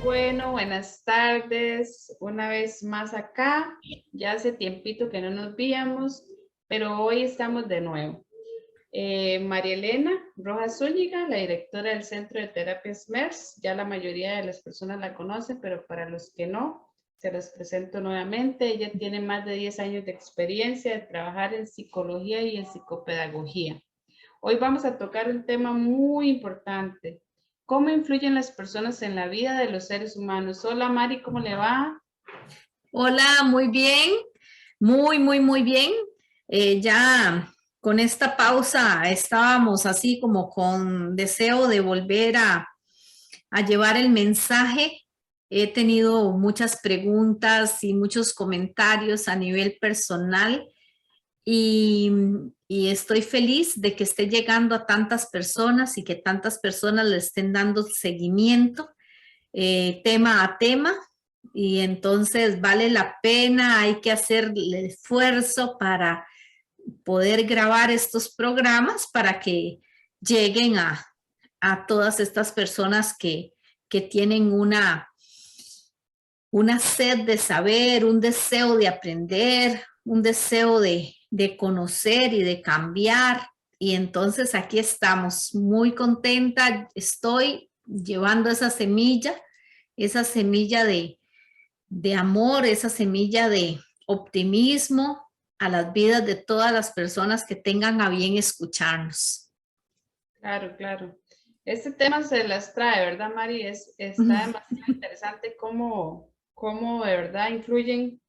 Bueno, buenas tardes. Una vez más acá. Ya hace tiempito que no nos víamos, pero hoy estamos de nuevo. María Elena Rojas Zúñiga, la directora del Centro de Terapias MERS. Ya la mayoría de las personas la conocen, pero para los que no, se las presento nuevamente. Ella tiene más de 10 años de experiencia de trabajar en psicología y en psicopedagogía. Hoy vamos a tocar un tema muy importante. ¿Cómo influyen las personas en la vida de los seres humanos? Hola Mari, ¿cómo le va? Hola, muy bien, muy bien. Ya con esta pausa estábamos así como con deseo de volver a llevar el mensaje. He tenido muchas preguntas y muchos comentarios a nivel personal y, y estoy feliz de que esté llegando a tantas personas y que tantas personas le estén dando seguimiento tema a tema. Y entonces vale la pena, hay que hacer el esfuerzo para poder grabar estos programas para que lleguen a todas estas personas que tienen una sed de saber, un deseo de aprender, un deseo de conocer y de cambiar. Y entonces aquí estamos, muy contenta, estoy llevando esa semilla de amor, esa semilla de optimismo a las vidas de todas las personas que tengan a bien escucharnos. Claro, claro. Este tema se las trae, ¿verdad, Mari? Está demasiado interesante cómo de verdad influyen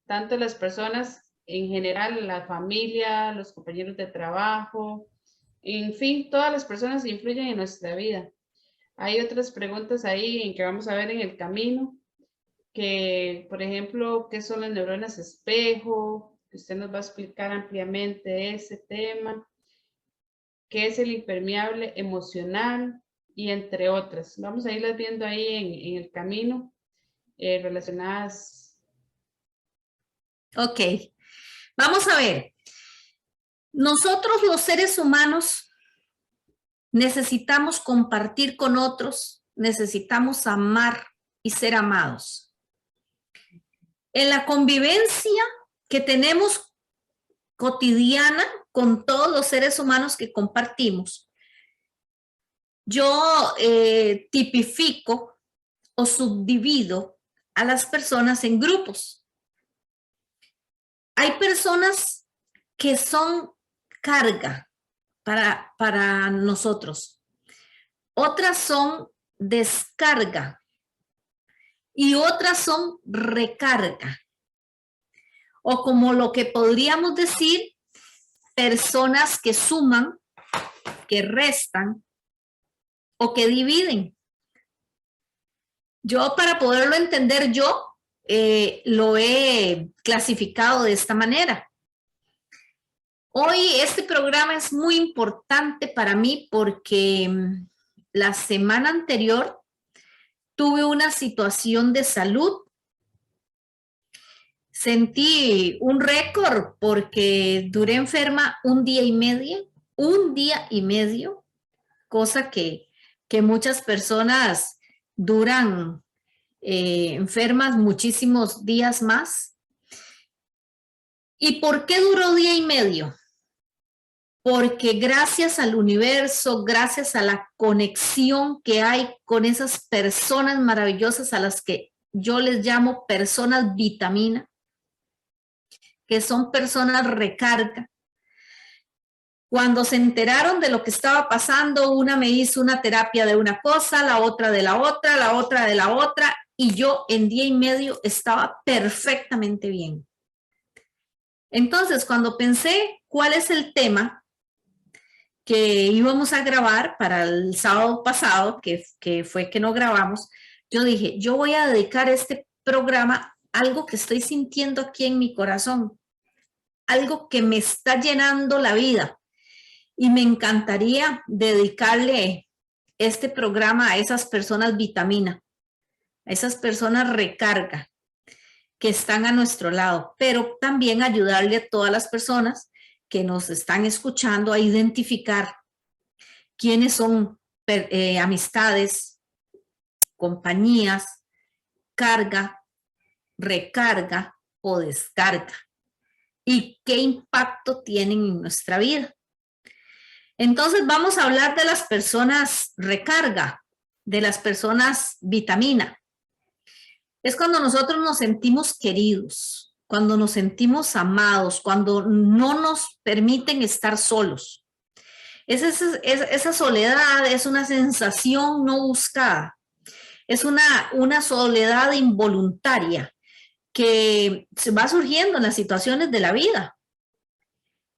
tanto las personas en general, la familia, los compañeros de trabajo, en fin, todas las personas influyen en nuestra vida. Hay otras preguntas ahí en que vamos a ver en el camino, que por ejemplo, ¿qué son las neuronas espejo? Que usted nos va a explicar ampliamente ese tema. ¿Qué es el impermeable emocional? Y entre otras. Vamos a irlas viendo ahí en el camino relacionadas. Ok, vamos a ver. Nosotros los seres humanos necesitamos compartir con otros, necesitamos amar y ser amados. En la convivencia que tenemos cotidiana con todos los seres humanos que compartimos, yo tipifico o subdivido a las personas en grupos. Hay personas que son carga para nosotros. Otras son descarga y otras son recarga. O como lo que podríamos decir, personas que suman, que restan o que dividen. Yo, para poderlo entender lo he clasificado de esta manera. Hoy este programa es muy importante para mí porque la semana anterior tuve una situación de salud. Sentí un récord porque duré enferma un día y medio, cosa que muchas personas duran enfermas muchísimos días más. ¿Y por qué duró día y medio? Porque gracias al universo, gracias a la conexión que hay con esas personas maravillosas a las que yo les llamo personas vitamina, que son personas recarga. Cuando se enteraron de lo que estaba pasando, una me hizo una terapia de una cosa, la otra de la otra, la otra de la otra, y yo en día y medio estaba perfectamente bien. Entonces, cuando pensé cuál es el tema que íbamos a grabar para el sábado pasado, que fue que no grabamos, yo dije, yo voy a dedicar este programa a algo que estoy sintiendo aquí en mi corazón, algo que me está llenando la vida. Y me encantaría dedicarle este programa a esas personas vitamina, a esas personas recarga que están a nuestro lado, pero también ayudarle a todas las personas que nos están escuchando a identificar quiénes son amistades, compañías carga, recarga o descarga y qué impacto tienen en nuestra vida. Entonces vamos a hablar de las personas recarga, de las personas vitamina. Es cuando nosotros nos sentimos queridos, cuando nos sentimos amados, cuando no nos permiten estar solos. Esa soledad es una sensación no buscada, es una soledad involuntaria que se va surgiendo en las situaciones de la vida.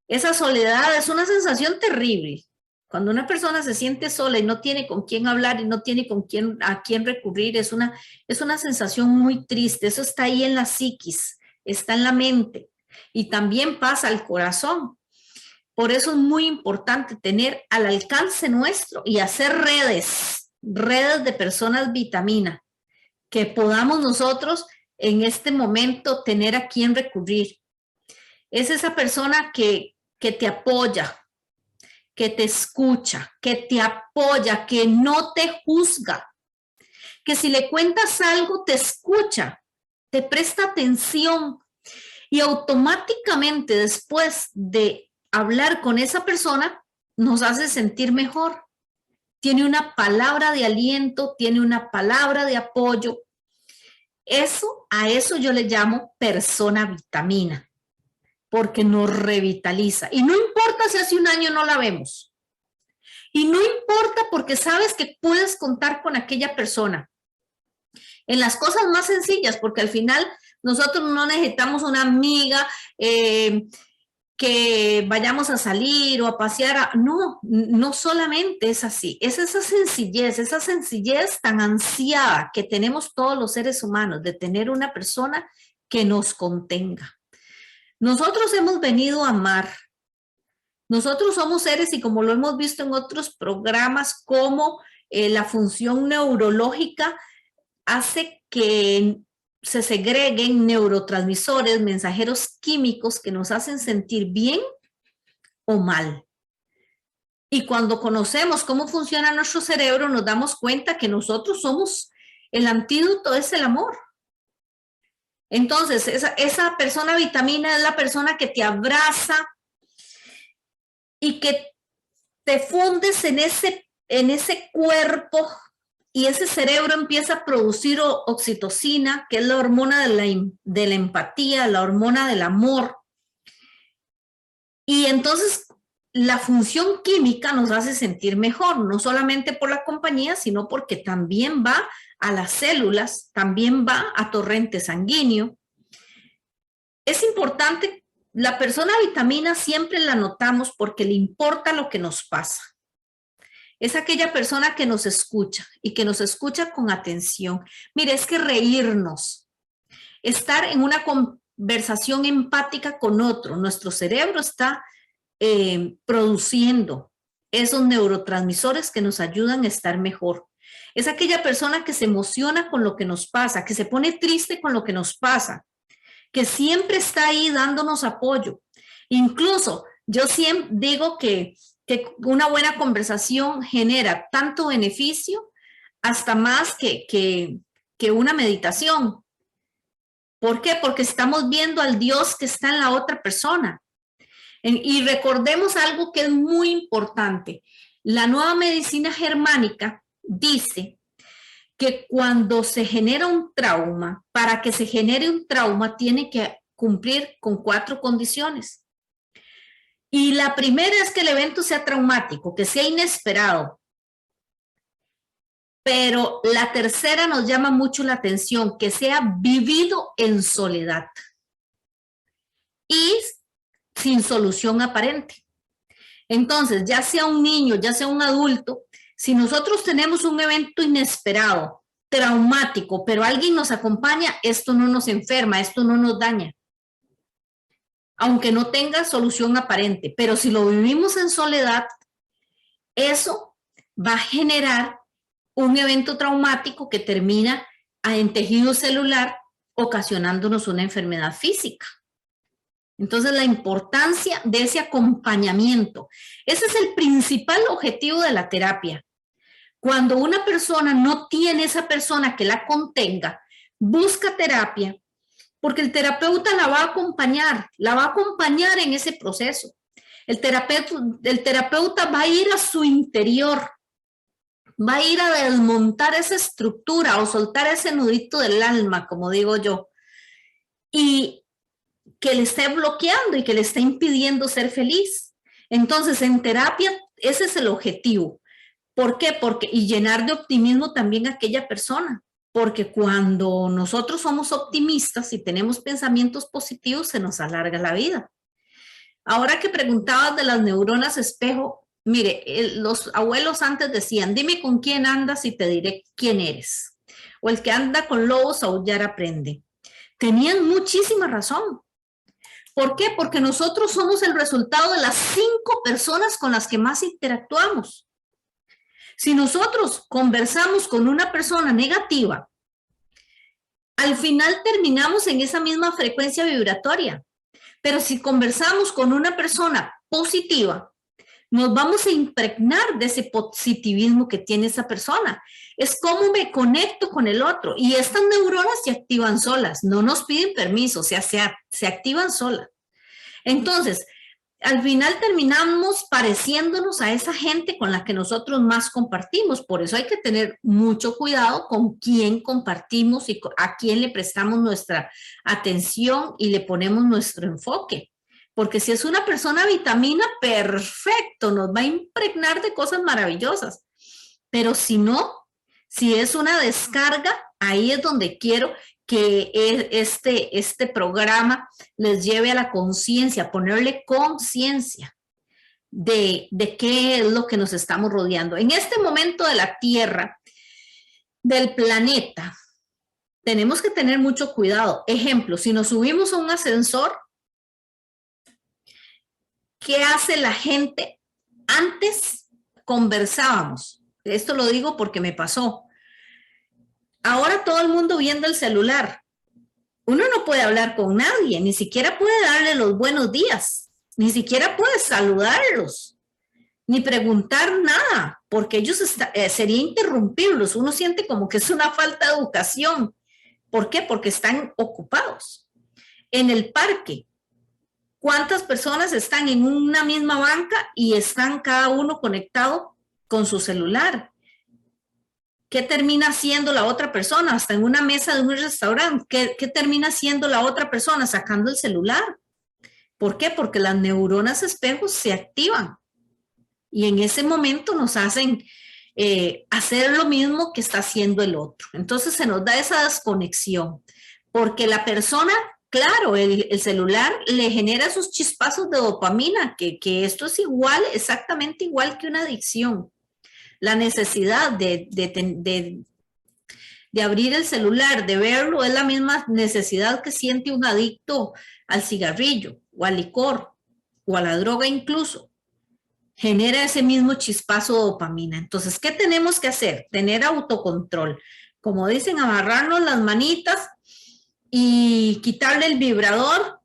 Esa soledad es una sensación terrible. Cuando una persona se siente sola y no tiene con quién hablar y no tiene a quién recurrir, es una sensación muy triste. Eso está ahí en la psiquis, está en la mente y también pasa al corazón. Por eso es muy importante tener al alcance nuestro y hacer redes de personas vitamina, que podamos nosotros en este momento tener a quién recurrir. Es esa persona que te apoya, que te escucha, que te apoya, que no te juzga, que si le cuentas algo te escucha, te presta atención y automáticamente después de hablar con esa persona nos hace sentir mejor. Tiene una palabra de aliento, tiene una palabra de apoyo. A eso yo le llamo persona vitamina, porque nos revitaliza. Y no importa si hace un año no la vemos. Y no importa porque sabes que puedes contar con aquella persona. En las cosas más sencillas, porque al final nosotros no necesitamos una amiga que vayamos a salir o a pasear. No solamente es así. Es esa sencillez tan ansiada que tenemos todos los seres humanos de tener una persona que nos contenga. Nosotros hemos venido a amar. Nosotros somos seres y como lo hemos visto en otros programas, como la función neurológica hace que se segreguen neurotransmisores, mensajeros químicos que nos hacen sentir bien o mal. Y cuando conocemos cómo funciona nuestro cerebro, nos damos cuenta que nosotros somos, el antídoto es el amor. Entonces, esa persona vitamina es la persona que te abraza y que te fundes en ese cuerpo y ese cerebro empieza a producir oxitocina, que es la hormona de la empatía, la hormona del amor. Y entonces la función química nos hace sentir mejor, no solamente por la compañía, sino porque también va a las células, también va a torrente sanguíneo. Es importante, la persona vitamina siempre la notamos porque le importa lo que nos pasa. Es aquella persona que nos escucha y que nos escucha con atención. Mire, es que reírnos, estar en una conversación empática con otro, nuestro cerebro está produciendo esos neurotransmisores que nos ayudan a estar mejor. Es aquella persona que se emociona con lo que nos pasa, que se pone triste con lo que nos pasa, que siempre está ahí dándonos apoyo. Incluso yo siempre digo que una buena conversación genera tanto beneficio, hasta más que una meditación. ¿Por qué? Porque estamos viendo al Dios que está en la otra persona. Y recordemos algo que es muy importante. La nueva medicina germánica dice que cuando se genera un trauma, para que se genere un trauma, tiene que cumplir con 4 condiciones. Y la primera es que el evento sea traumático, que sea inesperado. Pero la tercera nos llama mucho la atención, que sea vivido en soledad y sin solución aparente. Entonces, ya sea un niño, ya sea un adulto, si nosotros tenemos un evento inesperado, traumático, pero alguien nos acompaña, esto no nos enferma, esto no nos daña. Aunque no tenga solución aparente, pero si lo vivimos en soledad, eso va a generar un evento traumático que termina en tejido celular, ocasionándonos una enfermedad física. Entonces, la importancia de ese acompañamiento, ese es el principal objetivo de la terapia. Cuando una persona no tiene esa persona que la contenga, busca terapia, porque el terapeuta la va a acompañar en ese proceso. El terapeuta va a ir a su interior, va a ir a desmontar esa estructura o soltar ese nudito del alma, como digo yo, y que le esté bloqueando y que le esté impidiendo ser feliz. Entonces, en terapia, ese es el objetivo. ¿Por qué? Y llenar de optimismo también a aquella persona. Porque cuando nosotros somos optimistas y tenemos pensamientos positivos, se nos alarga la vida. Ahora que preguntabas de las neuronas espejo, mire, los abuelos antes decían, dime con quién andas y te diré quién eres. O el que anda con lobos a aullar aprende. Tenían muchísima razón. ¿Por qué? Porque nosotros somos el resultado de las 5 personas con las que más interactuamos. Si nosotros conversamos con una persona negativa, al final terminamos en esa misma frecuencia vibratoria. Pero si conversamos con una persona positiva, nos vamos a impregnar de ese positivismo que tiene esa persona. Es cómo me conecto con el otro. Y estas neuronas se activan solas, no nos piden permiso, o sea, se activan solas. Entonces, al final terminamos pareciéndonos a esa gente con la que nosotros más compartimos. Por eso hay que tener mucho cuidado con quién compartimos y a quién le prestamos nuestra atención y le ponemos nuestro enfoque. Porque si es una persona vitamina, perfecto, nos va a impregnar de cosas maravillosas. Pero si no, si es una descarga, ahí es donde quiero que este programa les lleve a la conciencia, ponerle conciencia de qué es lo que nos estamos rodeando. En este momento de la Tierra, del planeta, tenemos que tener mucho cuidado. Ejemplo, si nos subimos a un ascensor, ¿qué hace la gente? Antes conversábamos. Esto lo digo porque me pasó. Ahora todo el mundo viendo el celular. Uno no puede hablar con nadie, ni siquiera puede darle los buenos días, ni siquiera puede saludarlos, ni preguntar nada, porque ellos sería interrumpirlos. Uno siente como que es una falta de educación. ¿Por qué? Porque están ocupados. En el parque, ¿cuántas personas están en una misma banca y están cada uno conectado con su celular? ¿Qué termina haciendo la otra persona? Hasta en una mesa de un restaurante, ¿qué termina haciendo la otra persona? Sacando el celular. ¿Por qué? Porque las neuronas espejos se activan y en ese momento nos hacen hacer lo mismo que está haciendo el otro. Entonces se nos da esa desconexión, porque la persona, claro, el celular le genera esos chispazos de dopamina, que esto es igual, exactamente igual que una adicción. La necesidad de abrir el celular, de verlo, es la misma necesidad que siente un adicto al cigarrillo o al licor o a la droga incluso. Genera ese mismo chispazo de dopamina. Entonces, ¿qué tenemos que hacer? Tener autocontrol. Como dicen, amarrarnos las manitas y quitarle el vibrador,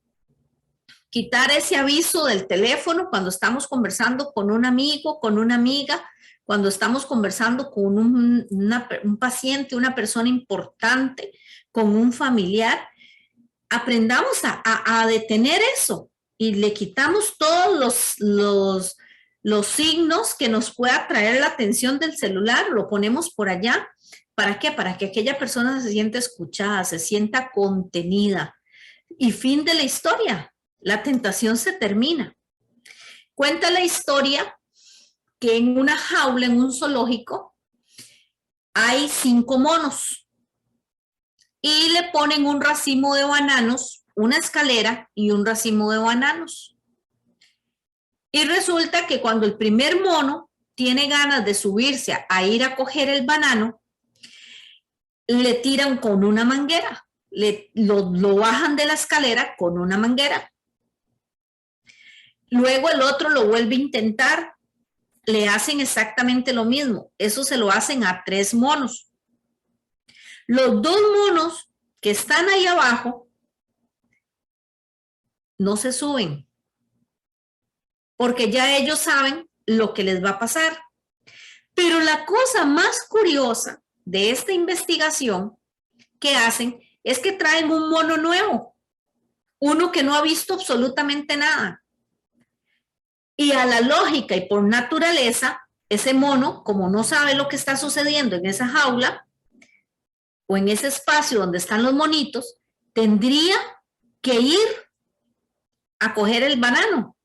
quitar ese aviso del teléfono cuando estamos conversando con un amigo, con una amiga, cuando estamos conversando con un paciente, una persona importante, con un familiar. Aprendamos a detener eso y le quitamos todos los signos que nos pueda traer la atención del celular, lo ponemos por allá. ¿Para qué? Para que aquella persona se sienta escuchada, se sienta contenida. Y fin de la historia, la tentación se termina. Cuenta la historia que en una jaula, en un zoológico, hay 5 monos y le ponen un racimo de bananos, una escalera y un racimo de bananos. Y resulta que cuando el primer mono tiene ganas de subirse a ir a coger el banano, le tiran con una manguera, lo bajan de la escalera con una manguera. Luego el otro lo vuelve a intentar, le hacen exactamente lo mismo. Eso se lo hacen a 3 monos. Los 2 monos que están ahí abajo no se suben, porque ya ellos saben lo que les va a pasar. Pero la cosa más curiosa de esta investigación, ¿qué hacen? Es que traen un mono nuevo, uno que no ha visto absolutamente nada. Y a la lógica y por naturaleza, ese mono, como no sabe lo que está sucediendo en esa jaula o en ese espacio donde están los monitos, tendría que ir a coger el banano,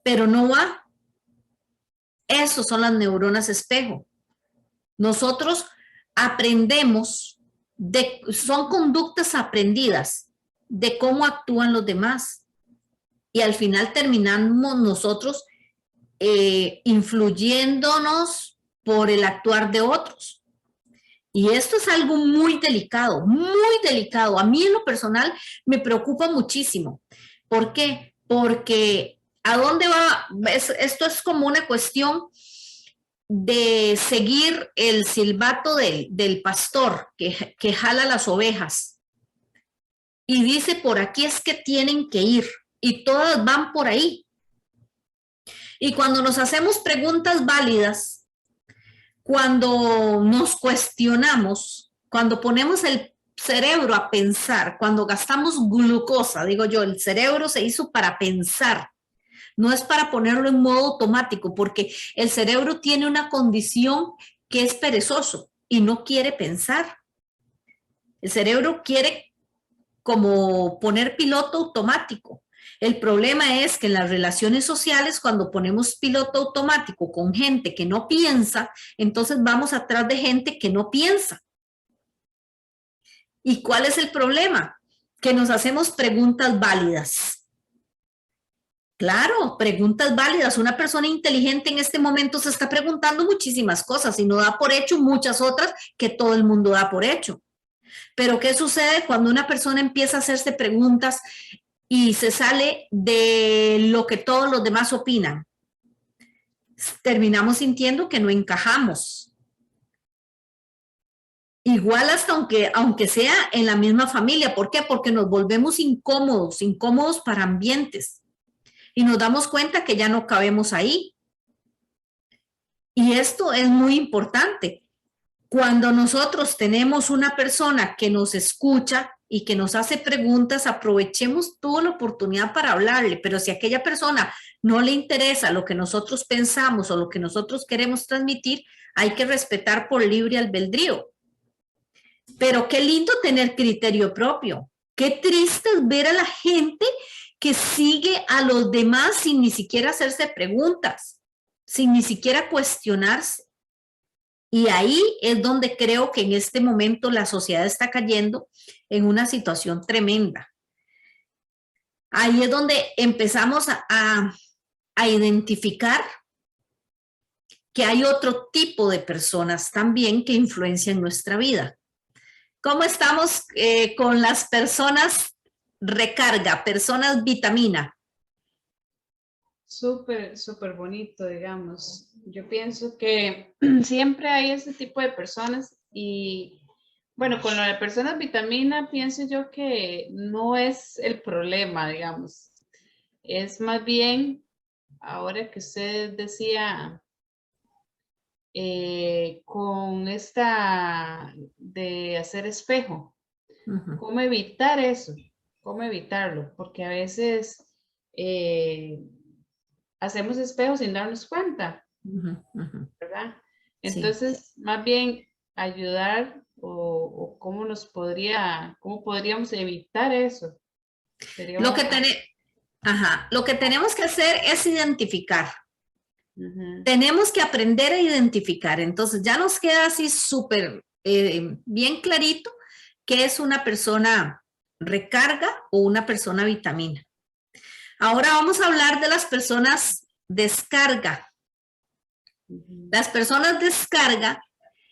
pero no va. Esos son las neuronas espejo. Nosotros aprendemos, son conductas aprendidas de cómo actúan los demás. Y al final terminamos nosotros influyéndonos por el actuar de otros. Y esto es algo muy delicado, muy delicado. A mí en lo personal me preocupa muchísimo. ¿Por qué? Porque ¿a dónde va? Esto es como una cuestión de seguir el silbato del pastor que jala las ovejas. Y dice, por aquí es que tienen que ir. Y todas van por ahí. Y cuando nos hacemos preguntas válidas, cuando nos cuestionamos, cuando ponemos el cerebro a pensar, cuando gastamos glucosa, digo yo, el cerebro se hizo para pensar, no es para ponerlo en modo automático, porque el cerebro tiene una condición que es perezoso y no quiere pensar. El cerebro quiere como poner piloto automático. El problema es que en las relaciones sociales, cuando ponemos piloto automático con gente que no piensa, entonces vamos atrás de gente que no piensa. ¿Y cuál es el problema? Que nos hacemos preguntas válidas. Claro, preguntas válidas. Una persona inteligente en este momento se está preguntando muchísimas cosas y no da por hecho muchas otras que todo el mundo da por hecho. Pero ¿qué sucede cuando una persona empieza a hacerse preguntas y se sale de lo que todos los demás opinan? Terminamos sintiendo que no encajamos. Igual hasta aunque sea en la misma familia. ¿Por qué? Porque nos volvemos incómodos para ambientes. Y nos damos cuenta que ya no cabemos ahí. Y esto es muy importante. Cuando nosotros tenemos una persona que nos escucha y que nos hace preguntas, aprovechemos toda la oportunidad para hablarle, pero si a aquella persona no le interesa lo que nosotros pensamos o lo que nosotros queremos transmitir, hay que respetar por libre albedrío. Pero qué lindo tener criterio propio. Qué triste es ver a la gente que sigue a los demás sin ni siquiera hacerse preguntas, sin ni siquiera cuestionarse. Y ahí es donde creo que en este momento la sociedad está cayendo en una situación tremenda. Ahí es donde empezamos a identificar que hay otro tipo de personas también que influencian nuestra vida. ¿Cómo estamos con las personas recarga, personas vitamina? Súper, súper bonito, digamos. Yo pienso que siempre hay ese tipo de personas y, bueno, con lo de personas vitamina, pienso yo que no es el problema, digamos. Es más bien, ahora que usted decía, con esta de hacer espejo, ¿cómo evitar eso? ¿Cómo evitarlo? Porque a veces hacemos espejos sin darnos cuenta, ¿verdad? Entonces, sí, más bien ayudar o cómo cómo podríamos evitar eso. Sería lo que tenemos que hacer es identificar. Tenemos que aprender a identificar. Entonces, ya nos queda así súper bien clarito qué es una persona recarga o una persona vitamina. Ahora vamos a hablar de las personas descarga. Las personas descarga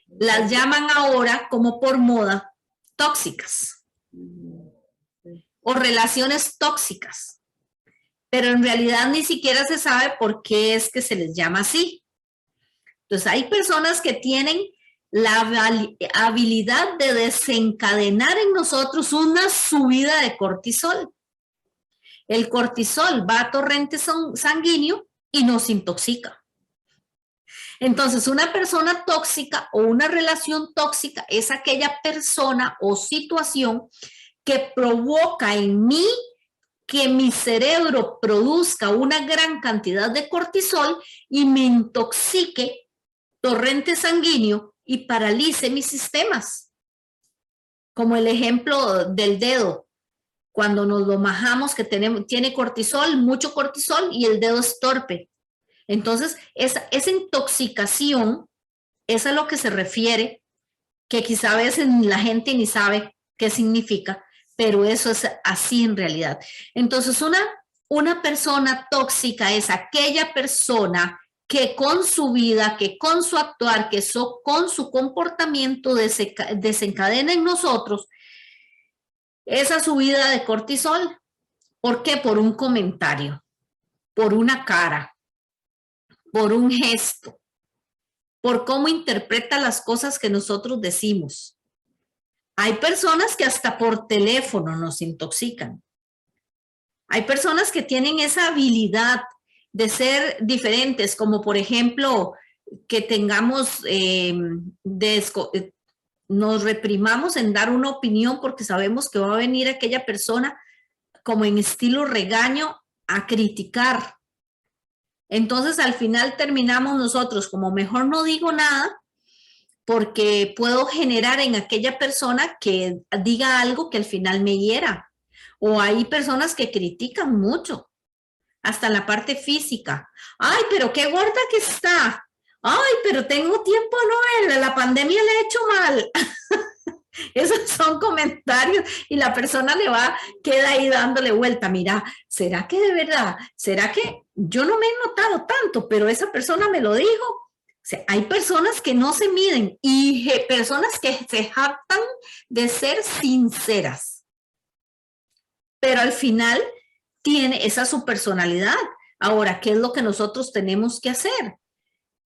las llaman ahora, como por moda, tóxicas o relaciones tóxicas. Pero en realidad ni siquiera se sabe por qué es que se les llama así. Entonces hay personas que tienen la habilidad de desencadenar en nosotros una subida de cortisol. El cortisol va a torrente sanguíneo y nos intoxica. Entonces, una persona tóxica o una relación tóxica es aquella persona o situación que provoca en mí que mi cerebro produzca una gran cantidad de cortisol y me intoxique torrente sanguíneo y paralice mis sistemas. Como el ejemplo del dedo, cuando nos lo majamos que tiene cortisol, mucho cortisol y el dedo es torpe. Entonces, esa intoxicación es a lo que se refiere, que quizá a veces la gente ni sabe qué significa, pero eso es así en realidad. Entonces, una persona tóxica es aquella persona que con su vida, que con su actuar, con su comportamiento desencadena en nosotros esa subida de cortisol. ¿Por qué? Por un comentario, por una cara, por un gesto, por cómo interpreta las cosas que nosotros decimos. Hay personas que hasta por teléfono nos intoxican. Hay personas que tienen esa habilidad de ser diferentes, como por ejemplo, que tengamos, nos reprimamos en dar una opinión porque sabemos que va a venir aquella persona como en estilo regaño a criticar. Entonces al final terminamos nosotros como mejor no digo nada porque puedo generar en aquella persona que diga algo que al final me hiera. O hay personas que critican mucho, hasta en la parte física. Ay, pero qué gorda que está. Ay, pero tengo tiempo no verla, la pandemia le ha hecho mal. Esos son comentarios y la persona queda ahí dándole vuelta. Mira, ¿será que de verdad? ¿Será que yo no me he notado tanto, pero esa persona me lo dijo? O sea, hay personas que no se miden y personas que se jactan de ser sinceras. Pero al final tiene esa su personalidad. Ahora, ¿qué es lo que nosotros tenemos que hacer?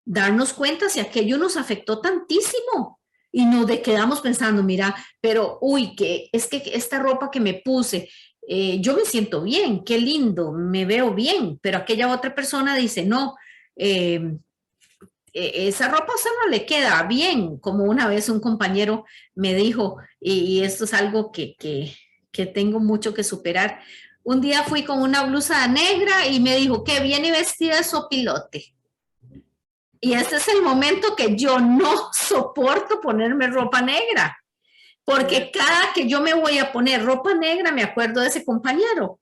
Darnos cuenta si aquello nos afectó tantísimo. Y nos quedamos pensando, mira, pero uy, es que esta ropa que me puse, yo me siento bien, qué lindo, me veo bien, pero aquella otra persona dice, no, esa ropa no le queda bien, como una vez un compañero me dijo, y esto es algo que tengo mucho que superar. Un día fui con una blusa negra y me dijo, que viene vestida de sopilote. Y este es el momento que yo no soporto ponerme ropa negra, porque cada que yo me voy a poner ropa negra me acuerdo de ese compañero. O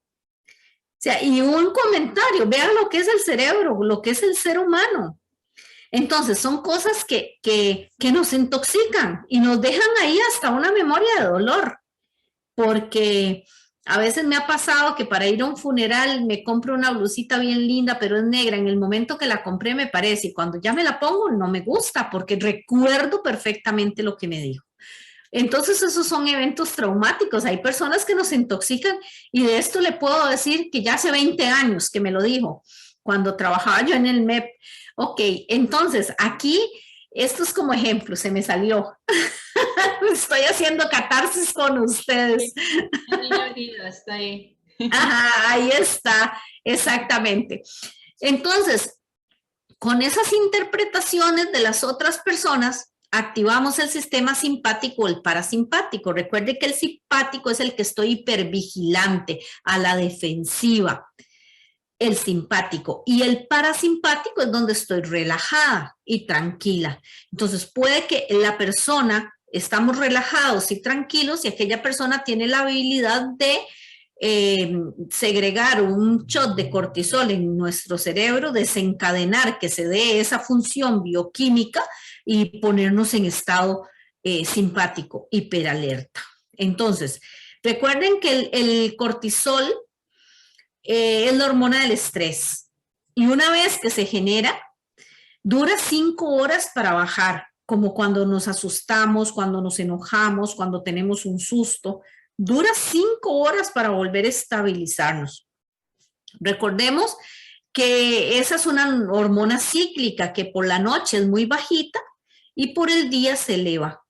sea, y un comentario, vean lo que es el cerebro, lo que es el ser humano. Entonces, son cosas que nos intoxican y nos dejan ahí hasta una memoria de dolor, porque a veces me ha pasado que para ir a un funeral me compro una blusita bien linda, pero es negra. En el momento que la compré me parece, y cuando ya me la pongo no me gusta porque recuerdo perfectamente lo que me dijo. Entonces esos son eventos traumáticos. Hay personas que nos intoxican y de esto le puedo decir que ya hace 20 años que me lo dijo, cuando trabajaba yo en el MEP. Ok, entonces aquí, esto es como ejemplo, se me salió. Estoy haciendo catarsis con ustedes. Está ahí. Ajá, ahí está, exactamente. Entonces, con esas interpretaciones de las otras personas, activamos el sistema simpático o el parasimpático. Recuerde que el simpático es el que estoy hipervigilante, a la defensiva. El simpático, y el parasimpático es donde estoy relajada y tranquila. Entonces puede que la persona, estamos relajados y tranquilos y aquella persona tiene la habilidad de segregar un shot de cortisol en nuestro cerebro, desencadenar que se dé esa función bioquímica y ponernos en estado simpático, hiperalerta. Entonces, recuerden que el cortisol es la hormona del estrés. Y una vez que se genera, dura 5 horas para bajar, como cuando nos asustamos, cuando nos enojamos, cuando tenemos un susto. Dura 5 horas para volver a estabilizarnos. Recordemos que esa es una hormona cíclica que por la noche es muy bajita y por el día se eleva.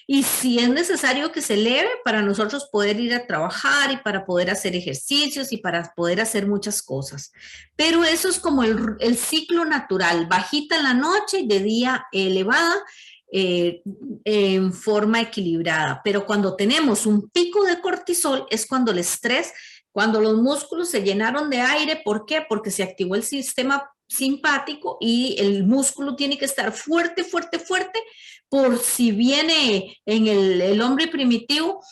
y si es necesario que se eleve para nosotros poder ir a trabajar y para poder hacer ejercicios y para poder hacer muchas cosas. Pero eso es como el ciclo natural, bajita en la noche y de día elevada, en forma equilibrada. Pero cuando tenemos un pico de cortisol es cuando el estrés, cuando los músculos se llenaron de aire. ¿Por qué? Porque se activó el sistema simpático y el músculo tiene que estar fuerte, fuerte, fuerte, por si viene en el hombre primitivo,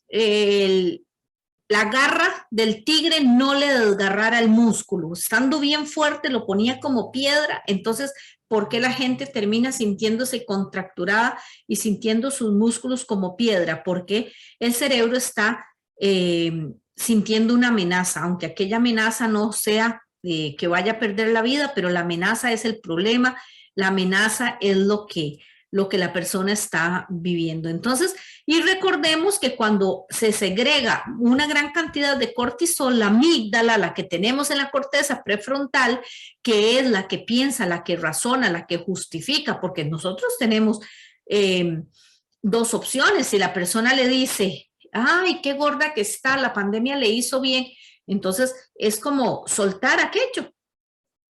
la garra del tigre no le desgarrara el músculo, estando bien fuerte lo ponía como piedra. Entonces, ¿por qué la gente termina sintiéndose contracturada y sintiendo sus músculos como piedra? Porque el cerebro está sintiendo una amenaza, aunque aquella amenaza no sea que vaya a perder la vida, pero la amenaza es el problema, la amenaza es lo que la persona está viviendo. Entonces, y recordemos que cuando se segrega una gran cantidad de cortisol, la amígdala, la que tenemos en la corteza prefrontal, que es la que piensa, la que razona, la que justifica, porque nosotros tenemos dos opciones. Si la persona le dice, ay, qué gorda que está, la pandemia le hizo bien, entonces es como soltar aquello,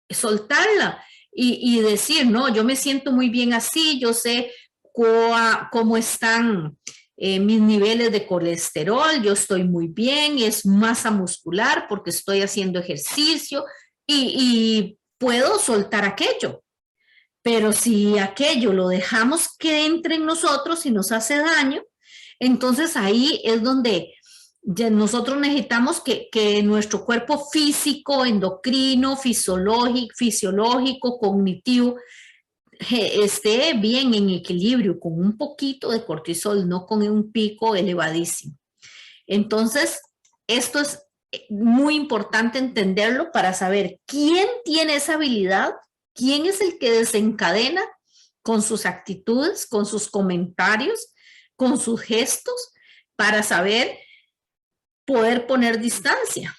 soltarla y decir, no, yo me siento muy bien así, yo sé cómo están mis niveles de colesterol, yo estoy muy bien, es masa muscular porque estoy haciendo ejercicio y puedo soltar aquello. Pero si aquello lo dejamos que entre en nosotros y nos hace daño, entonces ahí es donde ya nosotros necesitamos que nuestro cuerpo físico, endocrino, fisiológico, cognitivo, esté bien en equilibrio, con un poquito de cortisol, no con un pico elevadísimo. Entonces, esto es muy importante entenderlo para saber quién tiene esa habilidad, quién es el que desencadena con sus actitudes, con sus comentarios, con sus gestos, para saber poder poner distancia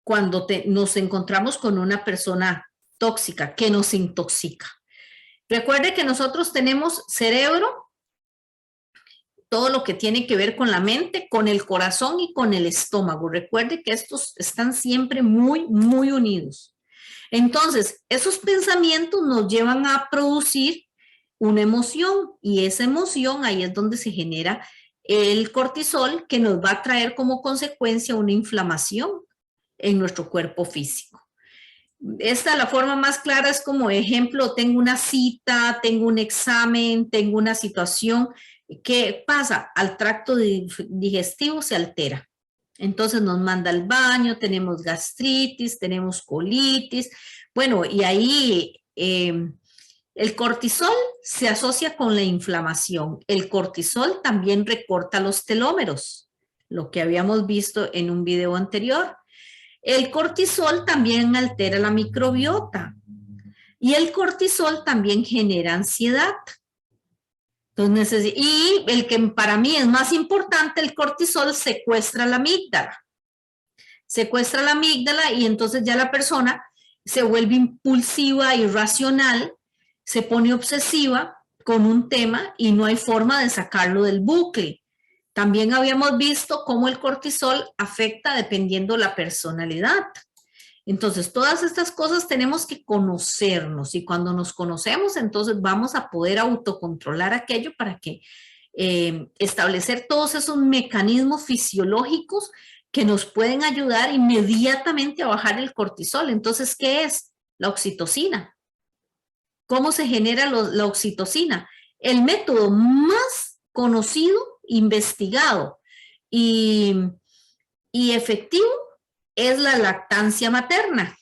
cuando nos encontramos con una persona tóxica que nos intoxica. Recuerde que nosotros tenemos cerebro, todo lo que tiene que ver con la mente, con el corazón y con el estómago. Recuerde que estos están siempre muy, muy unidos. Entonces, esos pensamientos nos llevan a producir una emoción y esa emoción ahí es donde se genera el cortisol, que nos va a traer como consecuencia una inflamación en nuestro cuerpo físico. Esta, la forma más clara es como ejemplo, tengo una cita, tengo un examen, tengo una situación. ¿Qué pasa? Al tracto digestivo se altera. Entonces nos manda al baño, tenemos gastritis, tenemos colitis. Bueno, y ahí el cortisol se asocia con la inflamación. El cortisol también recorta los telómeros, lo que habíamos visto en un video anterior. El cortisol también altera la microbiota y el cortisol también genera ansiedad. Entonces, y el que para mí es más importante, el cortisol secuestra la amígdala. Secuestra la amígdala y entonces ya la persona se vuelve impulsiva, irracional, se pone obsesiva con un tema y no hay forma de sacarlo del bucle. También habíamos visto cómo el cortisol afecta dependiendo la personalidad. Entonces, todas estas cosas tenemos que conocernos y cuando nos conocemos, entonces vamos a poder autocontrolar aquello para que establecer todos esos mecanismos fisiológicos que nos pueden ayudar inmediatamente a bajar el cortisol. Entonces, ¿qué es? La oxitocina. ¿Cómo se genera la oxitocina? El método más conocido, investigado y efectivo es la lactancia materna.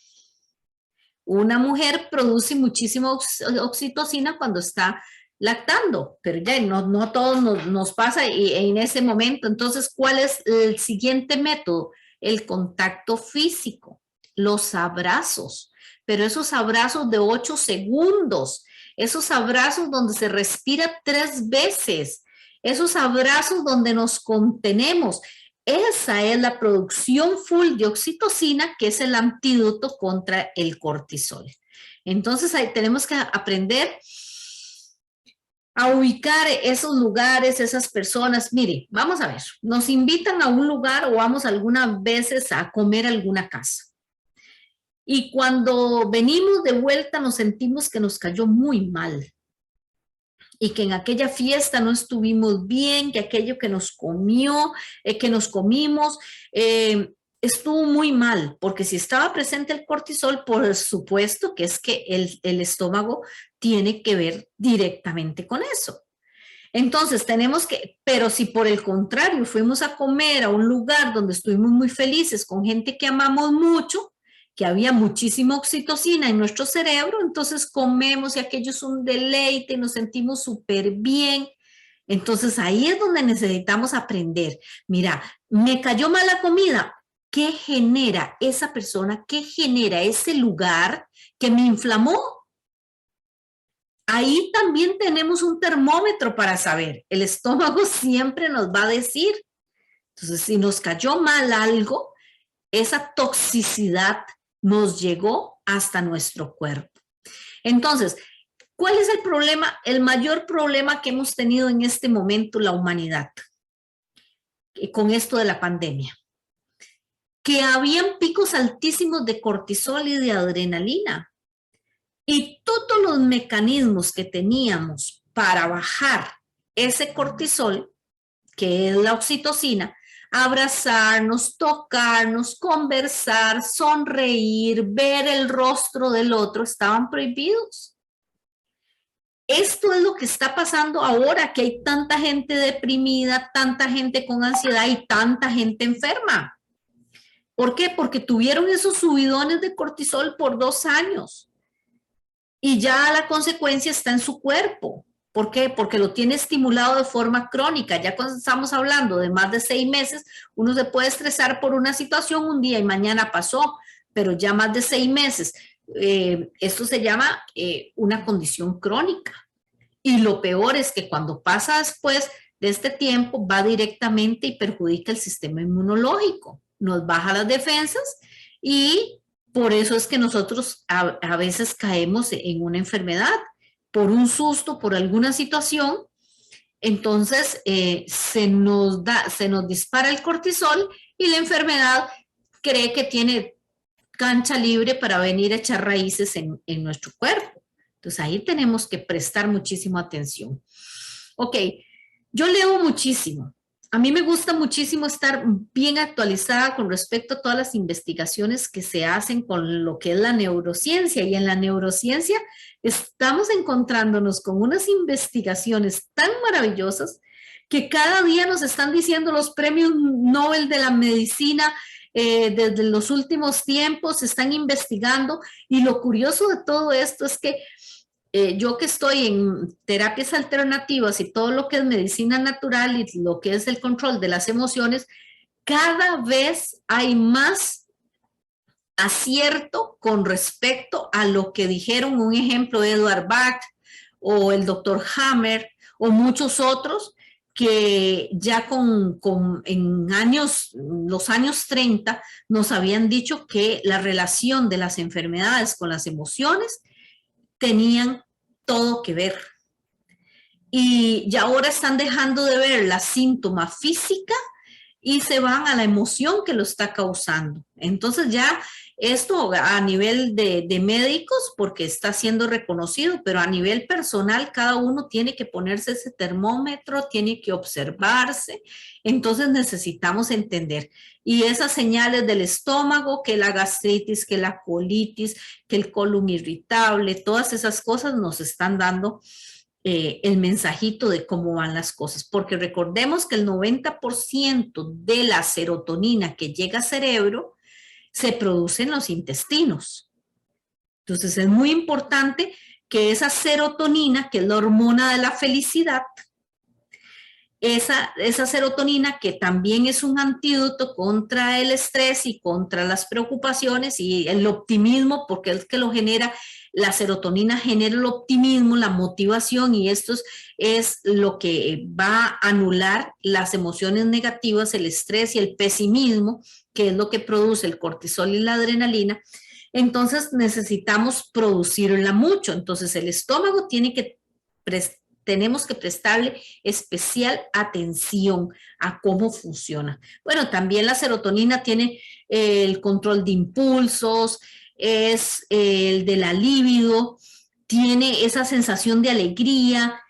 Una mujer produce muchísima oxitocina cuando está lactando, pero ya no todos nos pasa en ese momento. Entonces, ¿cuál es el siguiente método? El contacto físico, los abrazos, pero esos abrazos de 8 segundos, esos abrazos donde se respira 3 veces, esos abrazos donde nos contenemos. Esa es la producción full de oxitocina, que es el antídoto contra el cortisol. Entonces, ahí tenemos que aprender a ubicar esos lugares, esas personas. Mire, vamos a ver, nos invitan a un lugar o vamos algunas veces a comer a alguna casa. Y cuando venimos de vuelta nos sentimos que nos cayó muy mal y que en aquella fiesta no estuvimos bien, que aquello que nos comió, que nos comimos, estuvo muy mal, porque si estaba presente el cortisol, por supuesto que es que el estómago tiene que ver directamente con eso. Entonces tenemos que, pero si por el contrario fuimos a comer a un lugar donde estuvimos muy felices con gente que amamos mucho, que había muchísima oxitocina en nuestro cerebro, entonces comemos y aquello es un deleite y nos sentimos súper bien. Entonces ahí es donde necesitamos aprender. Mira, me cayó mal la comida. ¿Qué genera esa persona? ¿Qué genera ese lugar que me inflamó? Ahí también tenemos un termómetro para saber. El estómago siempre nos va a decir. Entonces, si nos cayó mal algo, esa toxicidad nos llegó hasta nuestro cuerpo. Entonces, ¿cuál es el problema? El mayor problema que hemos tenido en este momento la humanidad con esto de la pandemia. Que habían picos altísimos de cortisol y de adrenalina. Y todos los mecanismos que teníamos para bajar ese cortisol, que es la oxitocina, abrazarnos, tocarnos, conversar, sonreír, ver el rostro del otro, estaban prohibidos. Esto es lo que está pasando ahora, que hay tanta gente deprimida, tanta gente con ansiedad y tanta gente enferma. ¿Por qué? Porque tuvieron esos subidones de cortisol por 2 años. Y ya la consecuencia está en su cuerpo. ¿Por qué? Porque lo tiene estimulado de forma crónica. Ya cuando estamos hablando de más de 6 meses, uno se puede estresar por una situación un día y mañana pasó, pero ya más de 6 meses. Esto se llama una condición crónica. Y lo peor es que cuando pasa después de este tiempo, va directamente y perjudica el sistema inmunológico. Nos baja las defensas y por eso es que nosotros a veces caemos en una enfermedad, por un susto, por alguna situación. Entonces se nos dispara el cortisol y la enfermedad cree que tiene cancha libre para venir a echar raíces en nuestro cuerpo. Entonces ahí tenemos que prestar muchísima atención. Ok, yo leo muchísimo. A mí me gusta muchísimo estar bien actualizada con respecto a todas las investigaciones que se hacen con lo que es la neurociencia. Y en la neurociencia estamos encontrándonos con unas investigaciones tan maravillosas que cada día nos están diciendo los premios Nobel de la medicina desde los últimos tiempos, se están investigando. Y lo curioso de todo esto es que yo que estoy en terapias alternativas y todo lo que es medicina natural y lo que es el control de las emociones, cada vez hay más acierto con respecto a lo que dijeron, un ejemplo, Edward Bach o el doctor Hammer o muchos otros que ya en los años 30 nos habían dicho que la relación de las enfermedades con las emociones tenían todo que ver. Y ya ahora están dejando de ver la síntoma física y se van a la emoción que lo está causando. Entonces ya esto a nivel de médicos, porque está siendo reconocido, pero a nivel personal cada uno tiene que ponerse ese termómetro, tiene que observarse. Entonces necesitamos entender. Y esas señales del estómago, que la gastritis, que la colitis, que el colon irritable, todas esas cosas nos están dando el mensajito de cómo van las cosas, porque recordemos que el 90% de la serotonina que llega al cerebro se produce en los intestinos. Entonces es muy importante que esa serotonina, que es la hormona de la felicidad, esa serotonina que también es un antídoto contra el estrés y contra las preocupaciones y el optimismo, porque es que lo genera. La serotonina genera el optimismo, la motivación, y esto es lo que va a anular las emociones negativas, el estrés y el pesimismo, que es lo que produce el cortisol y la adrenalina. Entonces necesitamos producirla mucho. Entonces el estómago tiene que tenemos que prestarle especial atención a cómo funciona. Bueno, también la serotonina tiene el control de impulsos, es el de la libido, tiene esa sensación de alegría,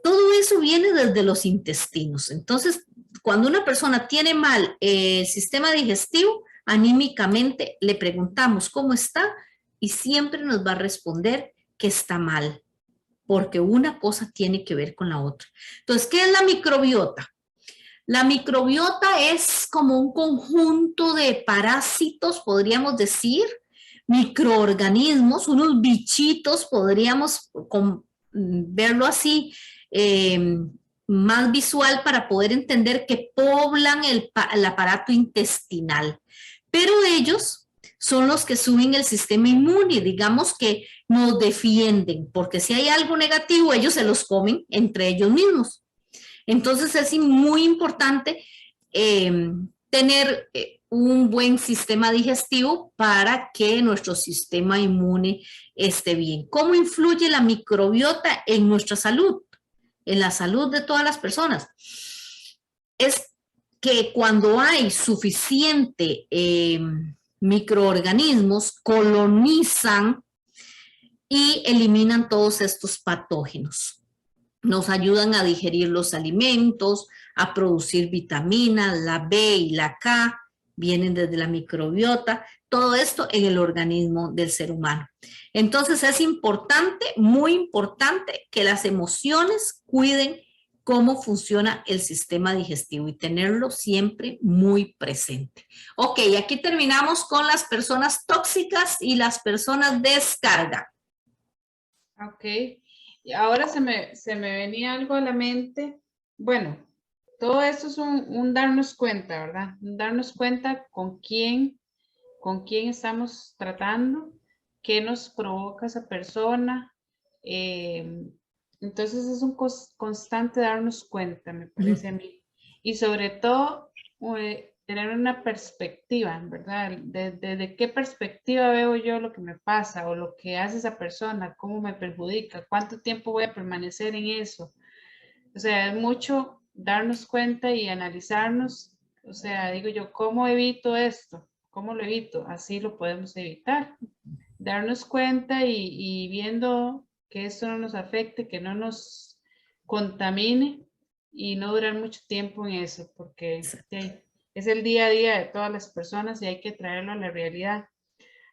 todo eso viene desde los intestinos. Entonces, cuando una persona tiene mal el sistema digestivo, anímicamente le preguntamos cómo está y siempre nos va a responder que está mal, porque una cosa tiene que ver con la otra. Entonces, ¿qué es la microbiota? La microbiota es como un conjunto de parásitos, podríamos decir, microorganismos, unos bichitos, podríamos verlo así, más visual para poder entender que poblan el aparato intestinal. Pero ellos son los que suben el sistema inmune, digamos que nos defienden, porque si hay algo negativo, ellos se los comen entre ellos mismos. Entonces es muy importante tener un buen sistema digestivo para que nuestro sistema inmune esté bien. ¿Cómo influye la microbiota en nuestra salud? En la salud de todas las personas. Es que cuando hay suficiente microorganismos, colonizan y eliminan todos estos patógenos. Nos ayudan a digerir los alimentos, a producir vitaminas, la B y la K, vienen desde la microbiota, todo esto en el organismo del ser humano. Entonces es importante, muy importante, que las emociones cuiden cómo funciona el sistema digestivo y tenerlo siempre muy presente. Ok, aquí terminamos con las personas tóxicas y las personas descarga. Ok, y ahora se me venía algo a la mente. Bueno, todo esto es un darnos cuenta, ¿verdad? Un darnos cuenta con quién estamos tratando, qué nos provoca esa persona. Entonces es un constante darnos cuenta, me parece a mí. Y sobre todo, tener una perspectiva, ¿verdad? Desde qué perspectiva veo yo lo que me pasa o lo que hace esa persona, cómo me perjudica, cuánto tiempo voy a permanecer en eso. O sea, es mucho darnos cuenta y analizarnos. O sea, digo yo, ¿cómo evito esto? ¿Cómo lo evito? Así lo podemos evitar. Darnos cuenta y viendo que esto no nos afecte, que no nos contamine y no durar mucho tiempo en eso, porque es el día a día de todas las personas y hay que traerlo a la realidad.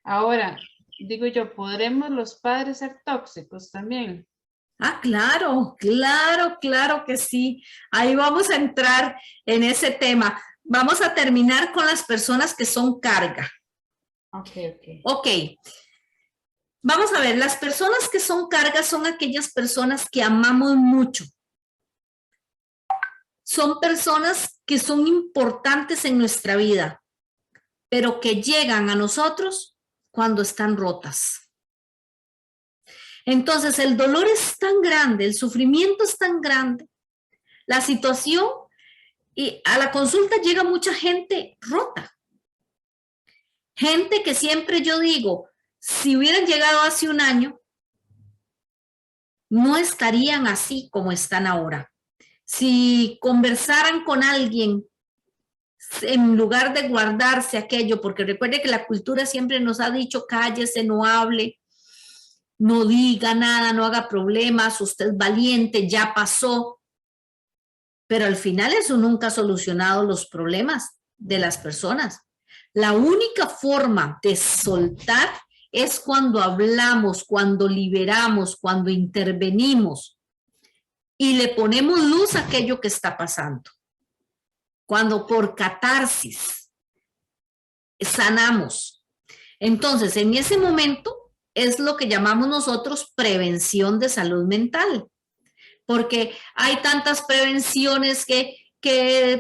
Ahora, digo yo, ¿podremos los padres ser tóxicos también? Ah, claro, claro, claro que sí. Ahí vamos a entrar en ese tema. Vamos a terminar con las personas que son carga. Ok, ok. Ok. Vamos a ver, las personas que son carga son aquellas personas que amamos mucho. Son personas que son importantes en nuestra vida, pero que llegan a nosotros cuando están rotas. Entonces, el dolor es tan grande, el sufrimiento es tan grande, la situación, y a la consulta llega mucha gente rota. Gente que siempre yo digo, si hubieran llegado hace un año, no estarían así como están ahora. Si conversaran con alguien en lugar de guardarse aquello, porque recuerde que la cultura siempre nos ha dicho cállese, no hable, no diga nada, no haga problemas, usted es valiente, ya pasó. Pero al final eso nunca ha solucionado los problemas de las personas. La única forma de soltar es cuando hablamos, cuando liberamos, cuando intervenimos y le ponemos luz a aquello que está pasando. Cuando por catarsis sanamos. Entonces, en ese momento es lo que llamamos nosotros prevención de salud mental. Porque hay tantas prevenciones que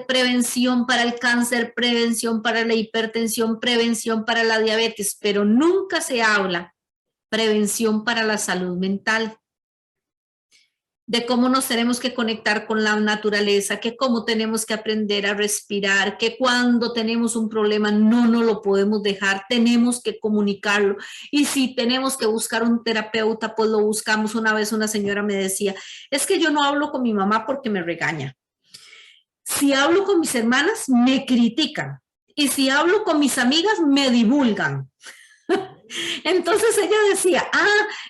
prevención para el cáncer, prevención para la hipertensión, prevención para la diabetes, pero nunca se habla prevención para la salud mental. de cómo nos tenemos que conectar con la naturaleza, que cómo tenemos que aprender a respirar, que cuando tenemos un problema no nos lo podemos dejar, tenemos que comunicarlo. Y si tenemos que buscar un terapeuta, pues lo buscamos. Una vez una señora me decía, es que yo no hablo con mi mamá porque me regaña. Si hablo con mis hermanas, me critican. Y si hablo con mis amigas, me divulgan. Entonces ella decía,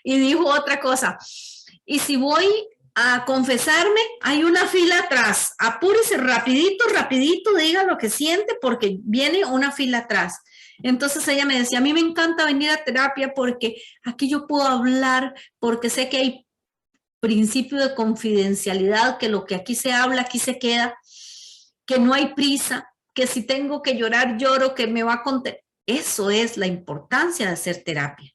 y dijo otra cosa, y si voy a confesarme, hay una fila atrás, apúrese rapidito, rapidito, diga lo que siente porque viene una fila atrás. Entonces ella me decía, a mí me encanta venir a terapia porque aquí yo puedo hablar, porque sé que hay principio de confidencialidad, que lo que aquí se habla, aquí se queda, que no hay prisa, que si tengo que llorar, lloro, que me va a contar. Eso es la importancia de hacer terapia.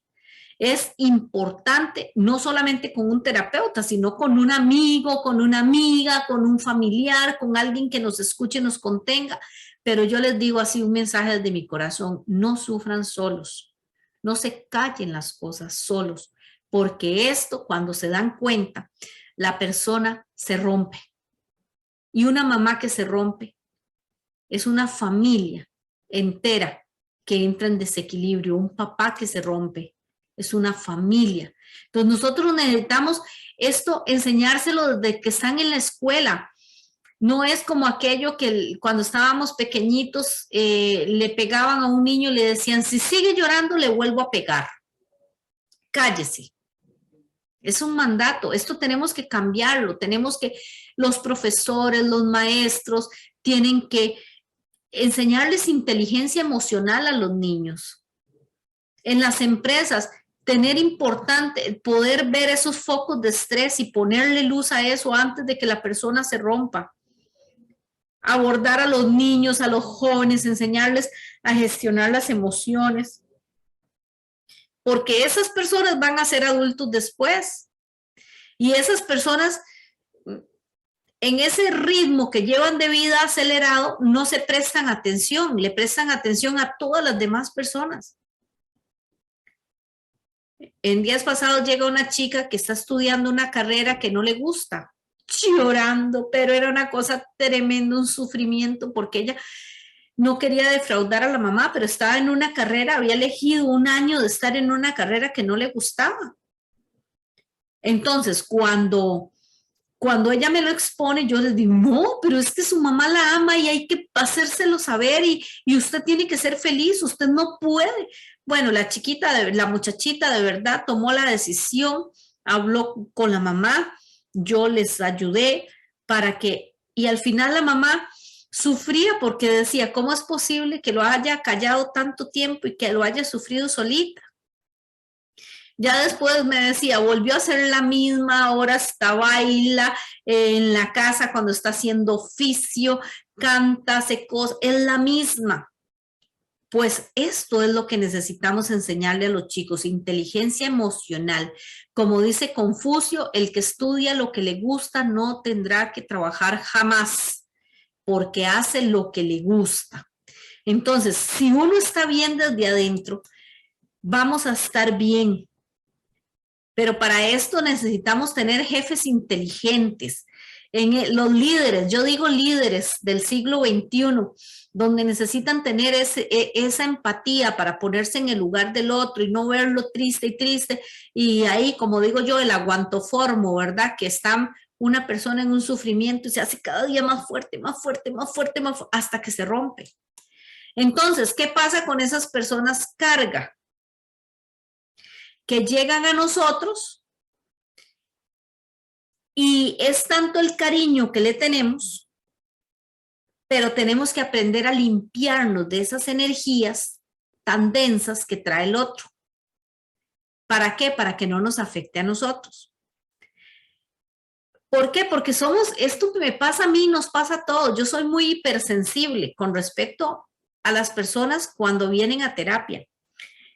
Es importante no solamente con un terapeuta, sino con un amigo, con una amiga, con un familiar, con alguien que nos escuche, nos contenga. Pero yo les digo así un mensaje desde mi corazón, no sufran solos, no se callen las cosas solos, porque esto cuando se dan cuenta, la persona se rompe. Y una mamá que se rompe es una familia entera que entra en desequilibrio, un papá que se rompe, es una familia. Entonces nosotros necesitamos esto, enseñárselo desde que están en la escuela. No es como aquello que cuando estábamos pequeñitos le pegaban a un niño y le decían, si sigue llorando le vuelvo a pegar. Cállese. Es un mandato, esto tenemos que cambiarlo, los profesores, los maestros tienen que enseñarles inteligencia emocional a los niños. En las empresas, tener importante poder ver esos focos de estrés y ponerle luz a eso antes de que la persona se rompa. Abordar a los niños, a los jóvenes, enseñarles a gestionar las emociones. Porque esas personas van a ser adultos después. Y esas personas, en ese ritmo que llevan de vida acelerado, no se prestan atención, le prestan atención a todas las demás personas. En días pasados llega una chica que está estudiando una carrera que no le gusta, llorando, pero era una cosa tremenda, un sufrimiento, porque ella no quería defraudar a la mamá, pero estaba en una carrera, había elegido un año de estar en una carrera que no le gustaba. Entonces, cuando ella me lo expone, yo les digo, no, pero es que su mamá la ama y hay que hacérselo saber y usted tiene que ser feliz, usted no puede. Bueno, la muchachita de verdad tomó la decisión, habló con la mamá, yo les ayudé y al final la mamá sufría porque decía, ¿cómo es posible que lo haya callado tanto tiempo y que lo haya sufrido solita? Ya después me decía, volvió a ser la misma, ahora está baila en la casa cuando está haciendo oficio, canta, hace cosas, es la misma. Pues esto es lo que necesitamos enseñarle a los chicos, inteligencia emocional. Como dice Confucio, el que estudia lo que le gusta no tendrá que trabajar jamás, porque hace lo que le gusta. Entonces, si uno está bien desde adentro, vamos a estar bien. Pero para esto necesitamos tener jefes inteligentes. Los líderes, yo digo líderes del siglo XXI, donde necesitan tener esa empatía para ponerse en el lugar del otro y no verlo triste y triste. Y ahí, como digo yo, el aguantoformo, ¿verdad? Que está una persona en un sufrimiento y se hace cada día más fuerte, más fuerte, más fuerte, más fuerte, hasta que se rompe. Entonces, ¿qué pasa con esas personas carga? Que llegan a nosotros y es tanto el cariño que le tenemos, pero tenemos que aprender a limpiarnos de esas energías tan densas que trae el otro. ¿Para qué? Para que no nos afecte a nosotros. ¿Por qué? Porque esto que me pasa a mí, nos pasa a todos. Yo soy muy hipersensible con respecto a las personas cuando vienen a terapia.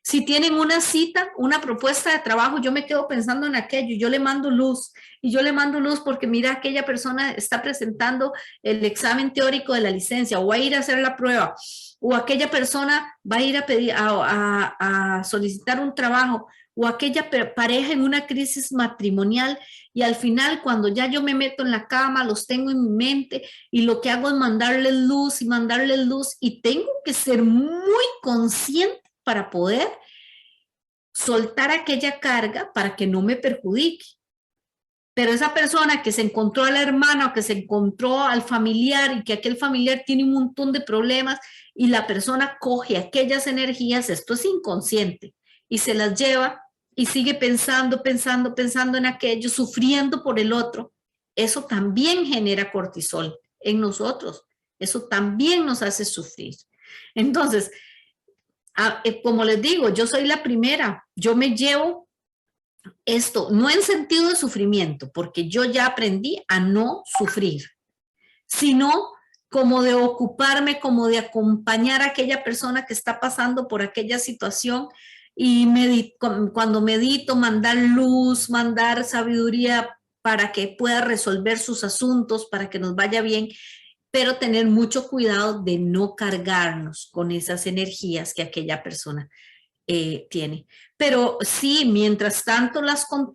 Si tienen una cita, una propuesta de trabajo, yo me quedo pensando en aquello, yo le mando luz, y yo le mando luz porque mira, aquella persona está presentando el examen teórico de la licencia, o va a ir a hacer la prueba, o aquella persona va a ir a pedir, a solicitar un trabajo, o aquella pareja en una crisis matrimonial y al final cuando ya yo me meto en la cama los tengo en mi mente y lo que hago es mandarles luz y tengo que ser muy consciente para poder soltar aquella carga para que no me perjudique. Pero esa persona que se encontró a la hermana o que se encontró al familiar y que aquel familiar tiene un montón de problemas y la persona coge aquellas energías, esto es inconsciente, y se las lleva y sigue pensando en aquello, sufriendo por el otro, eso también genera cortisol en nosotros, eso también nos hace sufrir. Entonces, como les digo, yo soy la primera, yo me llevo esto, no en sentido de sufrimiento, porque yo ya aprendí a no sufrir, sino como de ocuparme, como de acompañar a aquella persona que está pasando por aquella situación y cuando medito, mandar luz, mandar sabiduría para que pueda resolver sus asuntos, para que nos vaya bien, pero tener mucho cuidado de no cargarnos con esas energías que aquella persona tiene. Pero sí, mientras tanto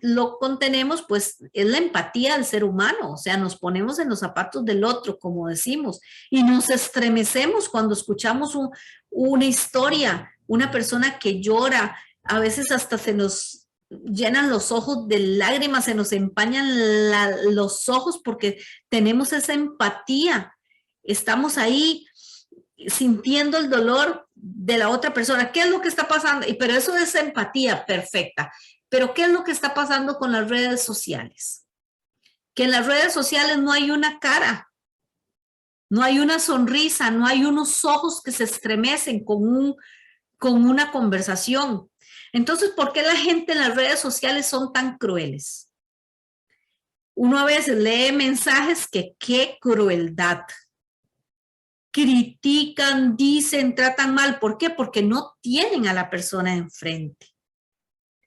lo contenemos, pues es la empatía del ser humano, o sea, nos ponemos en los zapatos del otro, como decimos, y nos estremecemos cuando escuchamos una historia, una persona que llora, a veces hasta se nos llenan los ojos de lágrimas, se nos empañan los ojos porque tenemos esa empatía, estamos ahí sintiendo el dolor de la otra persona. ¿Qué es lo que está pasando? Pero eso es empatía perfecta. Pero ¿qué es lo que está pasando con las redes sociales? Que en las redes sociales no hay una cara, no hay una sonrisa, no hay unos ojos que se estremecen con una conversación. Entonces, ¿por qué la gente en las redes sociales son tan crueles? Uno a veces lee mensajes que qué crueldad. Critican, dicen, tratan mal. ¿Por qué? Porque no tienen a la persona enfrente.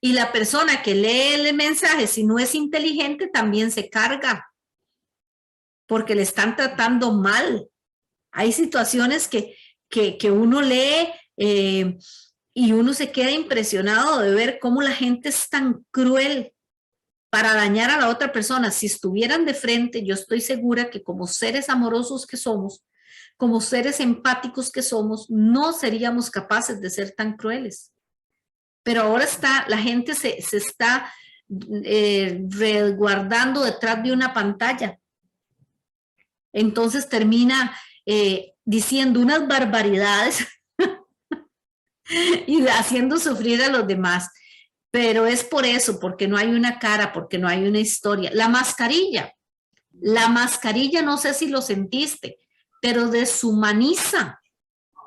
Y la persona que lee el mensaje, si no es inteligente, también se carga. Porque le están tratando mal. Hay situaciones que uno lee y uno se queda impresionado de ver cómo la gente es tan cruel para dañar a la otra persona. Si estuvieran de frente, yo estoy segura que como seres amorosos que somos, como seres empáticos que somos, no seríamos capaces de ser tan crueles. Pero ahora la gente se está resguardando detrás de una pantalla. Entonces termina diciendo unas barbaridades y haciendo sufrir a los demás. Pero es por eso, porque no hay una cara, porque no hay una historia. La mascarilla, no sé si lo sentiste, pero deshumaniza.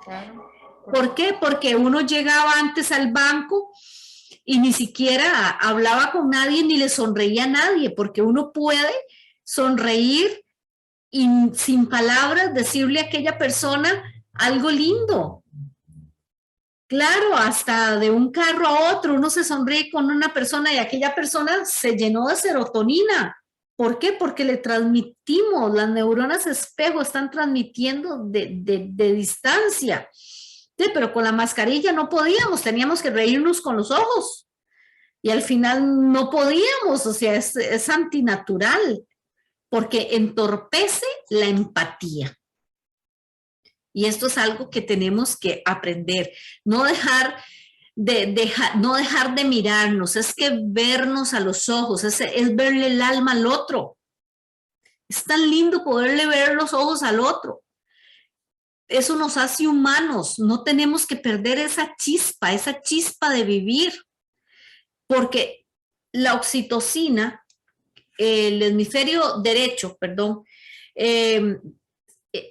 Claro. ¿Por qué? Porque uno llegaba antes al banco y ni siquiera hablaba con nadie ni le sonreía a nadie, porque uno puede sonreír y sin palabras decirle a aquella persona algo lindo. Claro, hasta de un carro a otro uno se sonríe con una persona y aquella persona se llenó de serotonina. ¿Por qué? Porque le transmitimos, las neuronas espejo están transmitiendo de distancia. Sí, pero con la mascarilla no podíamos, teníamos que reírnos con los ojos. Y al final no podíamos, o sea, es antinatural, porque entorpece la empatía. Y esto es algo que tenemos que aprender, no dejar de mirarnos, es que vernos a los ojos, es verle el alma al otro. Es tan lindo poderle ver los ojos al otro. Eso nos hace humanos, no tenemos que perder esa chispa de vivir, porque la oxitocina, el hemisferio derecho, perdón,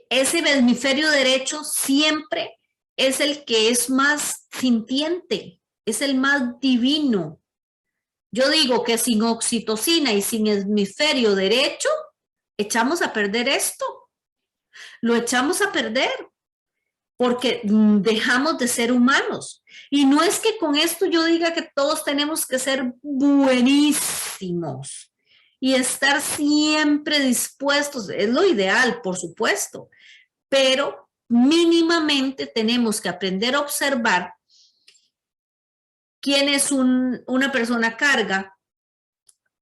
ese hemisferio derecho siempre es el que es más sintiente, es el más divino. Yo digo que sin oxitocina y sin hemisferio derecho, echamos a perder esto. Lo echamos a perder porque dejamos de ser humanos. Y no es que con esto yo diga que todos tenemos que ser buenísimos y estar siempre dispuestos, es lo ideal, por supuesto, pero mínimamente tenemos que aprender a observar ¿quién es una persona carga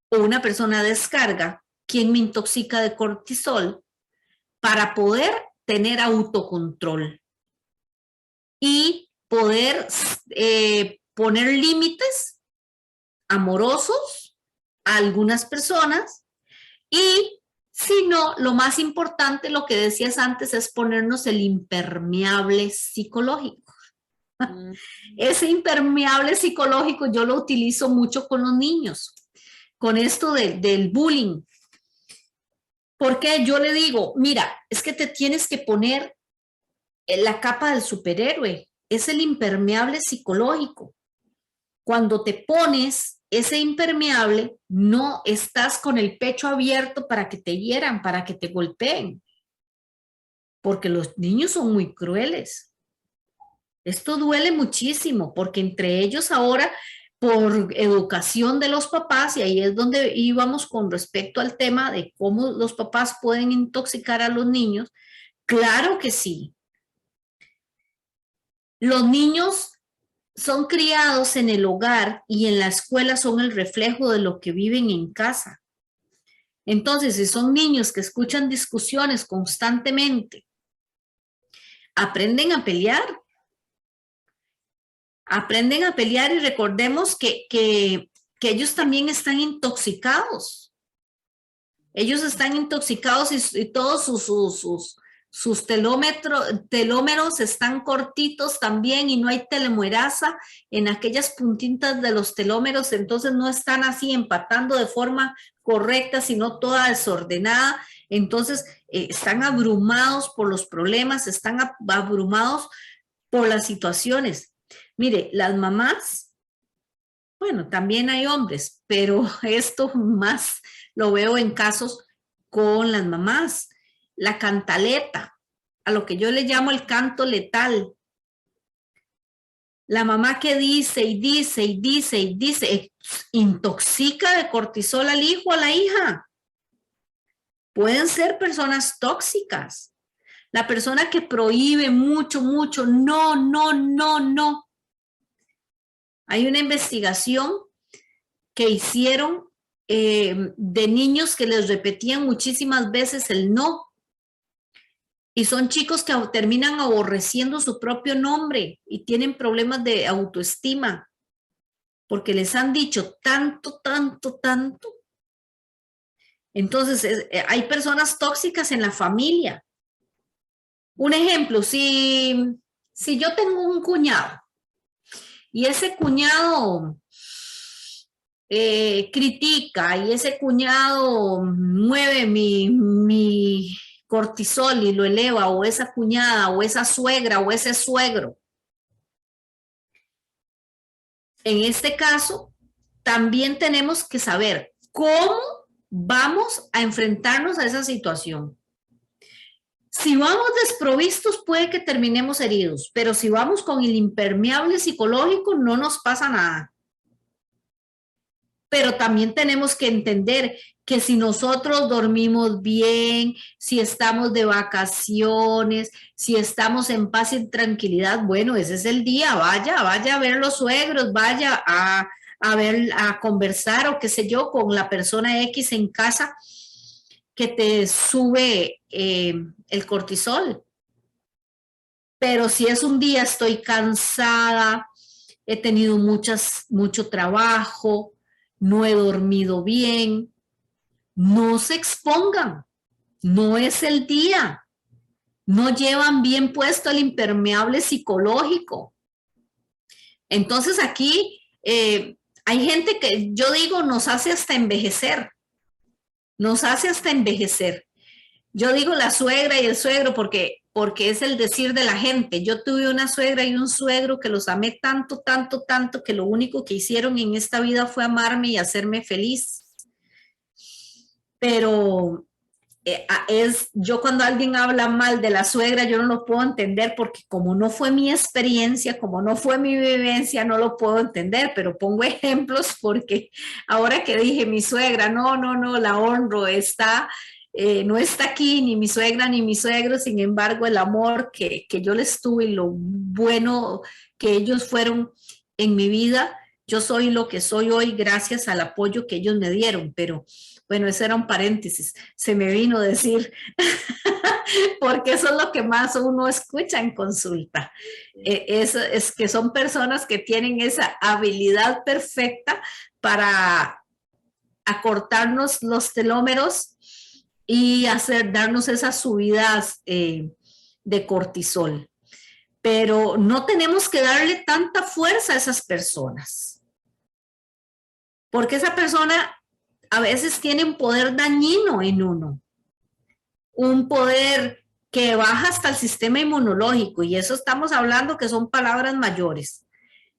o una persona descarga? ¿Quién me intoxica de cortisol para poder tener autocontrol y poder poner límites amorosos a algunas personas? Y si no, lo más importante, lo que decías antes, es ponernos el impermeable psicológico. Ese impermeable psicológico yo lo utilizo mucho con los niños, con esto del bullying. Porque yo le digo, mira, es que te tienes que poner la capa del superhéroe, es el impermeable psicológico. Cuando te pones ese impermeable, no estás con el pecho abierto para que te hieran, para que te golpeen, porque los niños son muy crueles. Esto duele muchísimo, porque entre ellos ahora, por educación de los papás, y ahí es donde íbamos con respecto al tema de cómo los papás pueden intoxicar a los niños, claro que sí. Los niños son criados en el hogar y en la escuela son el reflejo de lo que viven en casa. Entonces, si son niños que escuchan discusiones constantemente, aprenden a pelear. Aprenden a pelear y recordemos que ellos también están intoxicados. Ellos están intoxicados y todos sus telómeros están cortitos también y no hay telomerasa en aquellas puntitas de los telómeros, entonces no están así empatando de forma correcta, sino toda desordenada. Entonces están abrumados por los problemas, están abrumados por las situaciones. Mire, las mamás, bueno, también hay hombres, pero esto más lo veo en casos con las mamás. La cantaleta, a lo que yo le llamo el canto letal. La mamá que dice y dice y dice y dice, intoxica de cortisol al hijo o a la hija. Pueden ser personas tóxicas. La persona que prohíbe mucho, mucho, no, no, no, no. Hay una investigación que hicieron de niños que les repetían muchísimas veces el no. Y son chicos que terminan aborreciendo su propio nombre y tienen problemas de autoestima porque les han dicho tanto, tanto, tanto. Entonces, hay personas tóxicas en la familia. Un ejemplo, si yo tengo un cuñado y ese cuñado critica y ese cuñado mueve mi cortisol y lo eleva, o esa cuñada, o esa suegra, o ese suegro. En este caso, también tenemos que saber cómo vamos a enfrentarnos a esa situación. Si vamos desprovistos, puede que terminemos heridos, pero si vamos con el impermeable psicológico, no nos pasa nada. Pero también tenemos que entender que si nosotros dormimos bien, si estamos de vacaciones, si estamos en paz y tranquilidad, bueno, ese es el día, vaya a ver los suegros, vaya a conversar o qué sé yo con la persona X en casa que te sube el cortisol. Pero si es un día, estoy cansada, he tenido mucho trabajo, no he dormido bien, no se expongan, no es el día, no llevan bien puesto el impermeable psicológico. Entonces aquí hay gente que yo digo nos hace hasta envejecer, Yo digo la suegra y el suegro porque es el decir de la gente. Yo tuve una suegra y un suegro que los amé tanto, tanto, tanto, que lo único que hicieron en esta vida fue amarme y hacerme feliz. Pero yo cuando alguien habla mal de la suegra, yo no lo puedo entender porque como no fue mi experiencia, como no fue mi vivencia, no lo puedo entender, pero pongo ejemplos porque ahora que dije mi suegra, no, la honro, no está aquí ni mi suegra ni mi suegro, sin embargo el amor que yo les tuve y lo bueno que ellos fueron en mi vida, yo soy lo que soy hoy gracias al apoyo que ellos me dieron, pero bueno, ese era un paréntesis, se me vino a decir, porque eso es lo que más uno escucha en consulta. Es que son personas que tienen esa habilidad perfecta para acortarnos los telómeros y darnos esas subidas de cortisol. Pero no tenemos que darle tanta fuerza a esas personas, porque esa persona a veces tiene un poder dañino en uno, un poder que baja hasta el sistema inmunológico, y eso estamos hablando que son palabras mayores.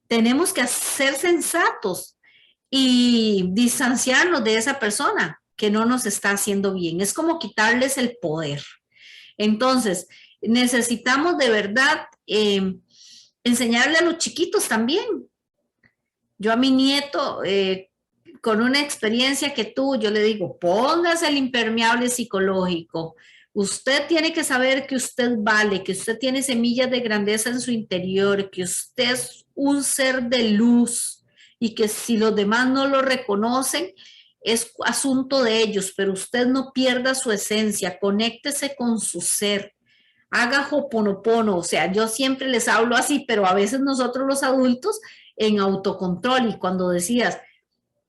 Tenemos que ser sensatos y distanciarnos de esa persona que no nos está haciendo bien. Es como quitarles el poder. Entonces, necesitamos de verdad enseñarle a los chiquitos también. Yo a mi nieto, con una experiencia que tuvo, yo le digo, póngase el impermeable psicológico. Usted tiene que saber que usted vale, que usted tiene semillas de grandeza en su interior, que usted es un ser de luz y que si los demás no lo reconocen, es asunto de ellos, pero usted no pierda su esencia, conéctese con su ser, haga hoponopono, o sea, yo siempre les hablo así, pero a veces nosotros los adultos en autocontrol, y cuando decías,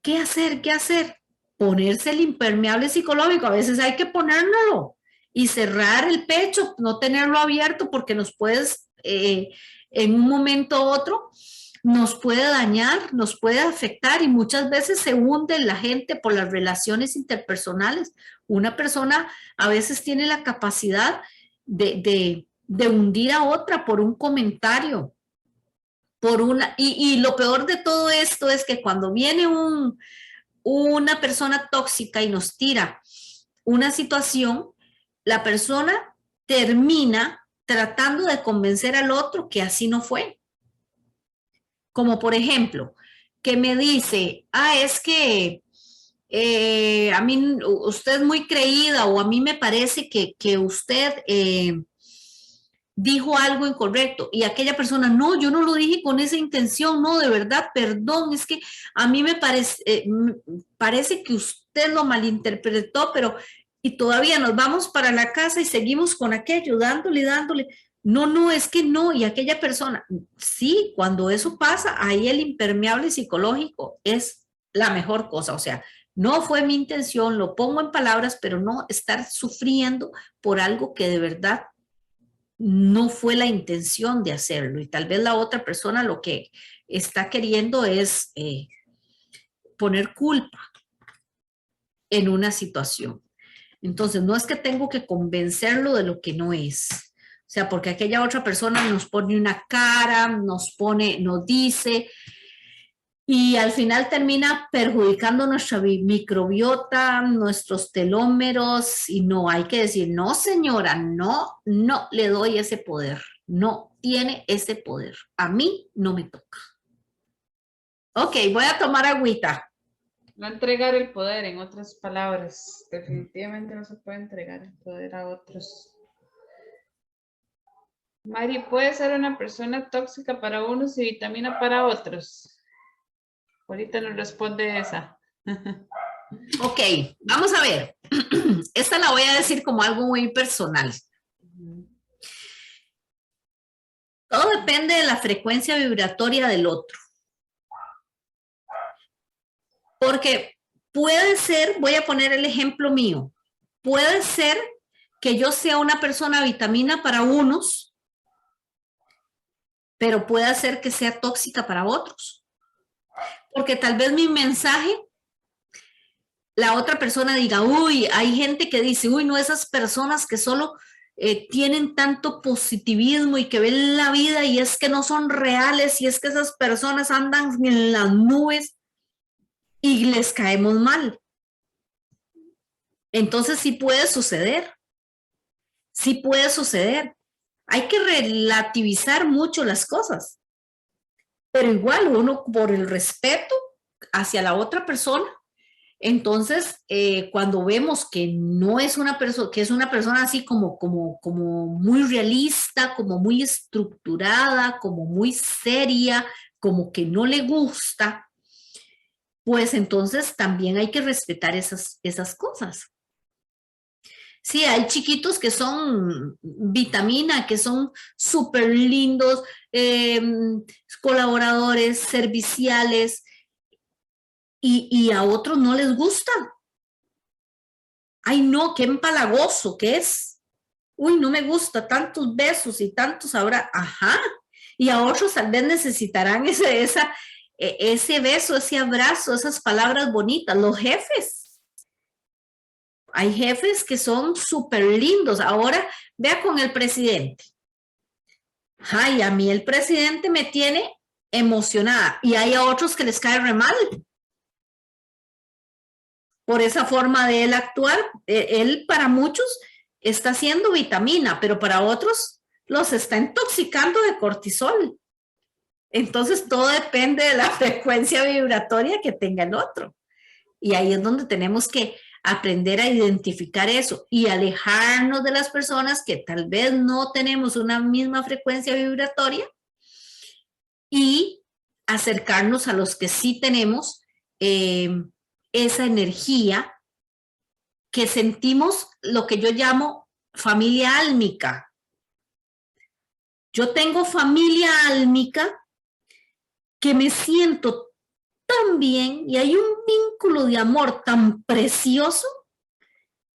¿qué hacer? ¿Qué hacer? Ponerse el impermeable psicológico, a veces hay que ponérnoslo y cerrar el pecho, no tenerlo abierto porque nos puedes, en un momento u otro, nos puede dañar, nos puede afectar y muchas veces se hunde la gente por las relaciones interpersonales. Una persona a veces tiene la capacidad de hundir a otra por un comentario, y lo peor de todo esto es que cuando viene una persona tóxica y nos tira una situación, la persona termina tratando de convencer al otro que así no fue. Como por ejemplo, que me dice, es que a mí usted es muy creída, o a mí me parece que usted dijo algo incorrecto, y aquella persona, no, yo no lo dije con esa intención, no, de verdad, perdón, es que a mí me parece que usted lo malinterpretó, pero, y todavía nos vamos para la casa y seguimos con aquello, dándole, no, es que no, y aquella persona, sí, cuando eso pasa, ahí el impermeable psicológico es la mejor cosa, o sea, no fue mi intención, lo pongo en palabras, pero no estar sufriendo por algo que de verdad no fue la intención de hacerlo, y tal vez la otra persona lo que está queriendo es poner culpa en una situación. Entonces, no es que tengo que convencerlo de lo que no es. O sea, porque aquella otra persona nos pone una cara, nos dice, y al final termina perjudicando nuestra microbiota, nuestros telómeros, y no, hay que decir, no señora, no le doy ese poder, no tiene ese poder, a mí no me toca. Ok, voy a tomar agüita. No entregar el poder, en otras palabras, definitivamente no se puede entregar el poder a otros. Mari, ¿puede ser una persona tóxica para unos y vitamina para otros? Ahorita nos responde esa. Ok, vamos a ver. Esta la voy a decir como algo muy personal. Todo depende de la frecuencia vibratoria del otro. Porque puede ser, voy a poner el ejemplo mío, puede ser que yo sea una persona vitamina para unos, pero puede ser que sea tóxica para otros. Porque tal vez mi mensaje, la otra persona diga, uy, hay gente que dice, uy, no, esas personas que solo tienen tanto positivismo y que ven la vida y es que no son reales, y es que esas personas andan en las nubes y les caemos mal. Entonces sí puede suceder. Sí puede suceder. Hay que relativizar mucho las cosas. Pero igual uno, por el respeto hacia la otra persona, entonces cuando vemos que no es una persona, que es una persona así como muy realista, como muy estructurada, como muy seria, como que no le gusta, pues entonces también hay que respetar esas cosas. Sí, hay chiquitos que son vitamina, que son súper lindos, colaboradores, serviciales, y a otros no les gusta. Ay, no, qué empalagoso que es. Uy, no me gusta, tantos besos y tantos ahora, ajá. Y a otros tal vez necesitarán ese beso, ese abrazo, esas palabras bonitas. Los jefes. Hay jefes que son súper lindos. Ahora, vea con el presidente. Ay, a mí el presidente me tiene emocionada. Y hay a otros que les cae re mal por esa forma de él actuar. Él para muchos está haciendo vitamina, pero para otros los está intoxicando de cortisol. Entonces todo depende de la frecuencia vibratoria que tenga el otro. Y ahí es donde tenemos que aprender a identificar eso y alejarnos de las personas que tal vez no tenemos una misma frecuencia vibratoria y acercarnos a los que sí tenemos esa energía que sentimos, lo que yo llamo familia álmica. Yo tengo familia álmica que me siento tan bien y hay un vínculo de amor tan precioso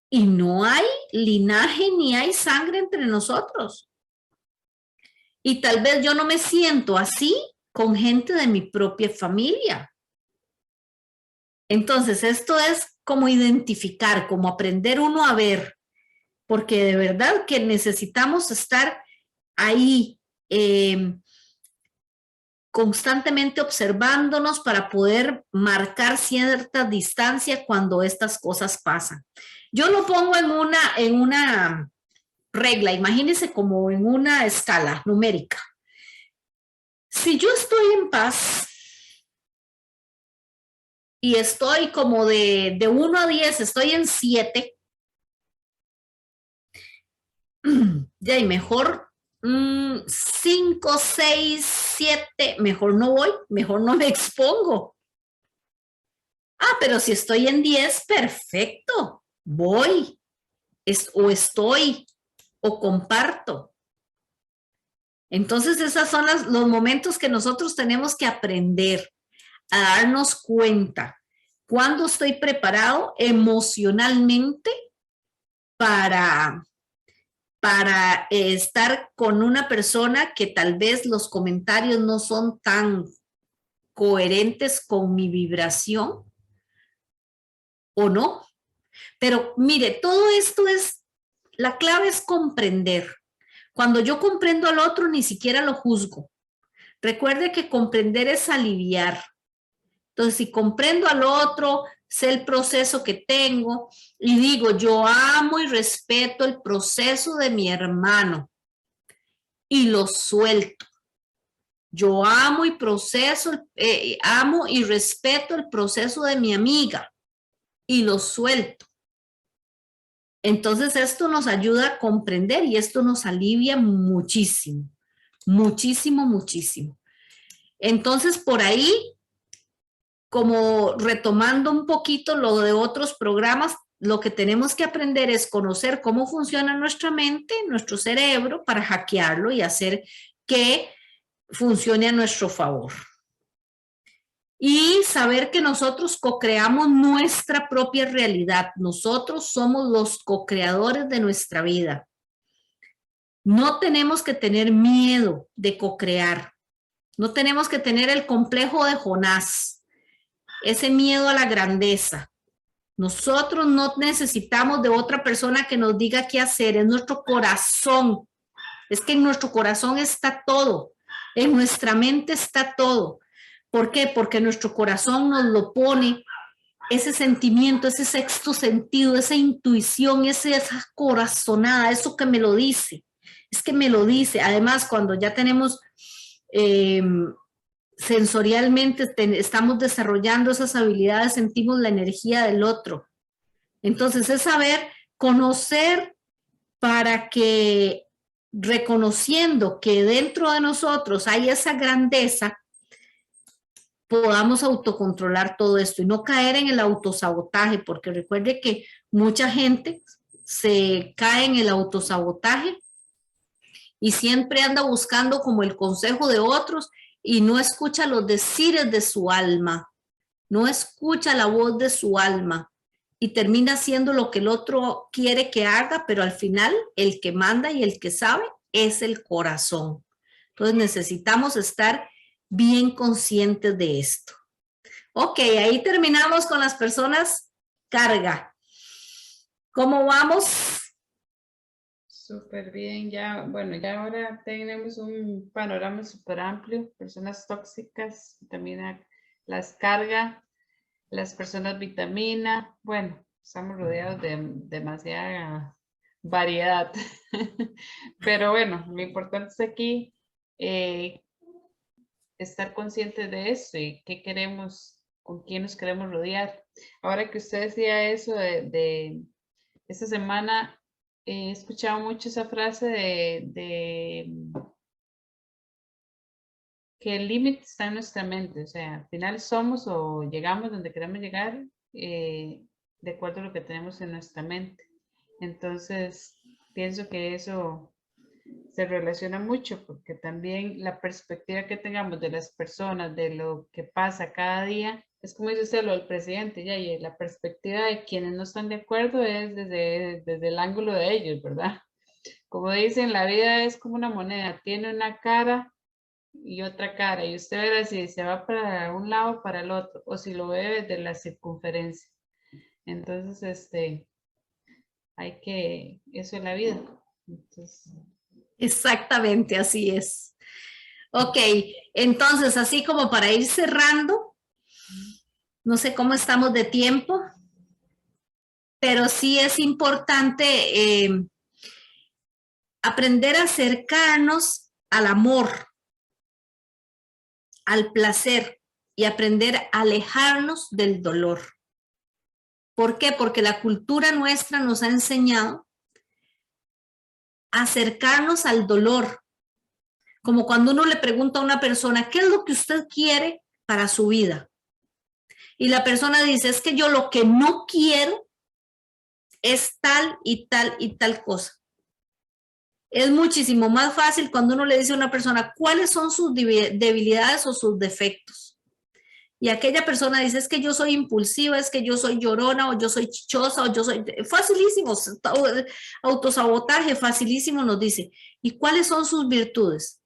y no hay linaje ni hay sangre entre nosotros. Y tal vez yo no me siento así con gente de mi propia familia. Entonces, esto es como identificar, como aprender uno a ver, porque de verdad que necesitamos estar ahí constantemente observándonos para poder marcar cierta distancia cuando estas cosas pasan. Yo lo pongo en una regla, imagínense como en una escala numérica. Si yo estoy en paz y estoy como de 1 a 10, estoy en 7, ya y mejor 5, 6, 7, mejor no voy, mejor no me expongo. Ah, pero si estoy en 10, perfecto, voy, o estoy, o comparto. Entonces, esos son los momentos que nosotros tenemos que aprender a darnos cuenta cuando estoy preparado emocionalmente para estar con una persona que tal vez los comentarios no son tan coherentes con mi vibración o no. Pero mire, todo esto la clave es comprender. Cuando yo comprendo al otro, ni siquiera lo juzgo. Recuerde que comprender es aliviar. Entonces, si comprendo al otro, sé el proceso que tengo y digo, yo amo y respeto el proceso de mi hermano y lo suelto. Yo amo y amo y respeto el proceso de mi amiga y lo suelto. Entonces, esto nos ayuda a comprender y esto nos alivia muchísimo, muchísimo, muchísimo. Entonces, por ahí, como retomando un poquito lo de otros programas, lo que tenemos que aprender es conocer cómo funciona nuestra mente, nuestro cerebro, para hackearlo y hacer que funcione a nuestro favor. Y saber que nosotros co-creamos nuestra propia realidad. Nosotros somos los co-creadores de nuestra vida. No tenemos que tener miedo de co-crear. No tenemos que tener el complejo de Jonás, ese miedo a la grandeza. Nosotros no necesitamos de otra persona que nos diga qué hacer. Es nuestro corazón. Es que en nuestro corazón está todo. En nuestra mente está todo. ¿Por qué? Porque nuestro corazón nos lo pone, ese sentimiento, ese sexto sentido, esa intuición, esa corazonada, eso que me lo dice. Es que me lo dice. Además, cuando ya tenemos sensorialmente, estamos desarrollando esas habilidades, sentimos la energía del otro. Entonces, es saber conocer para que, reconociendo que dentro de nosotros hay esa grandeza, podamos autocontrolar todo esto y no caer en el autosabotaje, porque recuerde que mucha gente se cae en el autosabotaje y siempre anda buscando como el consejo de otros y no escucha los decires de su alma, no escucha la voz de su alma y termina haciendo lo que el otro quiere que haga, pero al final el que manda y el que sabe es el corazón. Entonces necesitamos estar bien conscientes de esto. Ok, ahí terminamos con las personas carga. ¿Cómo vamos? Súper bien, ya, bueno, ya ahora tenemos un panorama súper amplio, personas tóxicas, también las carga, las personas vitamina, bueno, estamos rodeados de demasiada variedad, pero bueno, lo importante es aquí estar conscientes de eso y qué queremos, con quién nos queremos rodear. Ahora que usted decía eso de esta semana, he escuchado mucho esa frase de que el límite está en nuestra mente, o sea, al final somos o llegamos donde queremos llegar de acuerdo a lo que tenemos en nuestra mente. Entonces, pienso que eso se relaciona mucho porque también la perspectiva que tengamos de las personas, de lo que pasa cada día, es como dice usted lo del presidente, ya, y la perspectiva de quienes no están de acuerdo es desde el ángulo de ellos, ¿verdad? Como dicen, la vida es como una moneda, tiene una cara y otra cara, y usted verá si se va para un lado o para el otro, o si lo ve desde la circunferencia. Entonces, eso es la vida. Entonces, Exactamente, así es. Ok, entonces, así como para ir cerrando, no sé cómo estamos de tiempo, pero sí es importante aprender a acercarnos al amor, al placer y aprender a alejarnos del dolor. ¿Por qué? Porque la cultura nuestra nos ha enseñado a acercarnos al dolor. Como cuando uno le pregunta a una persona, ¿qué es lo que usted quiere para su vida? Y la persona dice, es que yo lo que no quiero es tal y tal y tal cosa. Es muchísimo más fácil cuando uno le dice a una persona cuáles son sus debilidades o sus defectos. Y aquella persona dice, es que yo soy impulsiva, es que yo soy llorona, o yo soy chichosa, o yo soy... Facilísimo, autosabotaje, facilísimo nos dice. ¿Y cuáles son sus virtudes?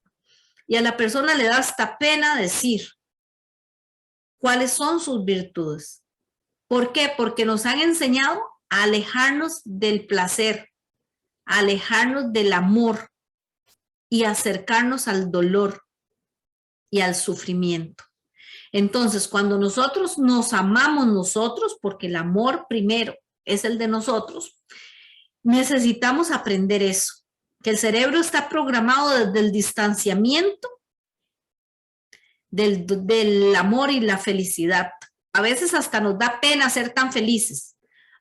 Y a la persona le da hasta pena decir cuáles son sus virtudes. ¿Por qué? Porque nos han enseñado a alejarnos del placer, a alejarnos del amor y acercarnos al dolor y al sufrimiento. Entonces, cuando nosotros nos amamos nosotros, porque el amor primero es el de nosotros, necesitamos aprender eso, que el cerebro está programado desde el distanciamiento del amor y la felicidad. A veces hasta nos da pena ser tan felices.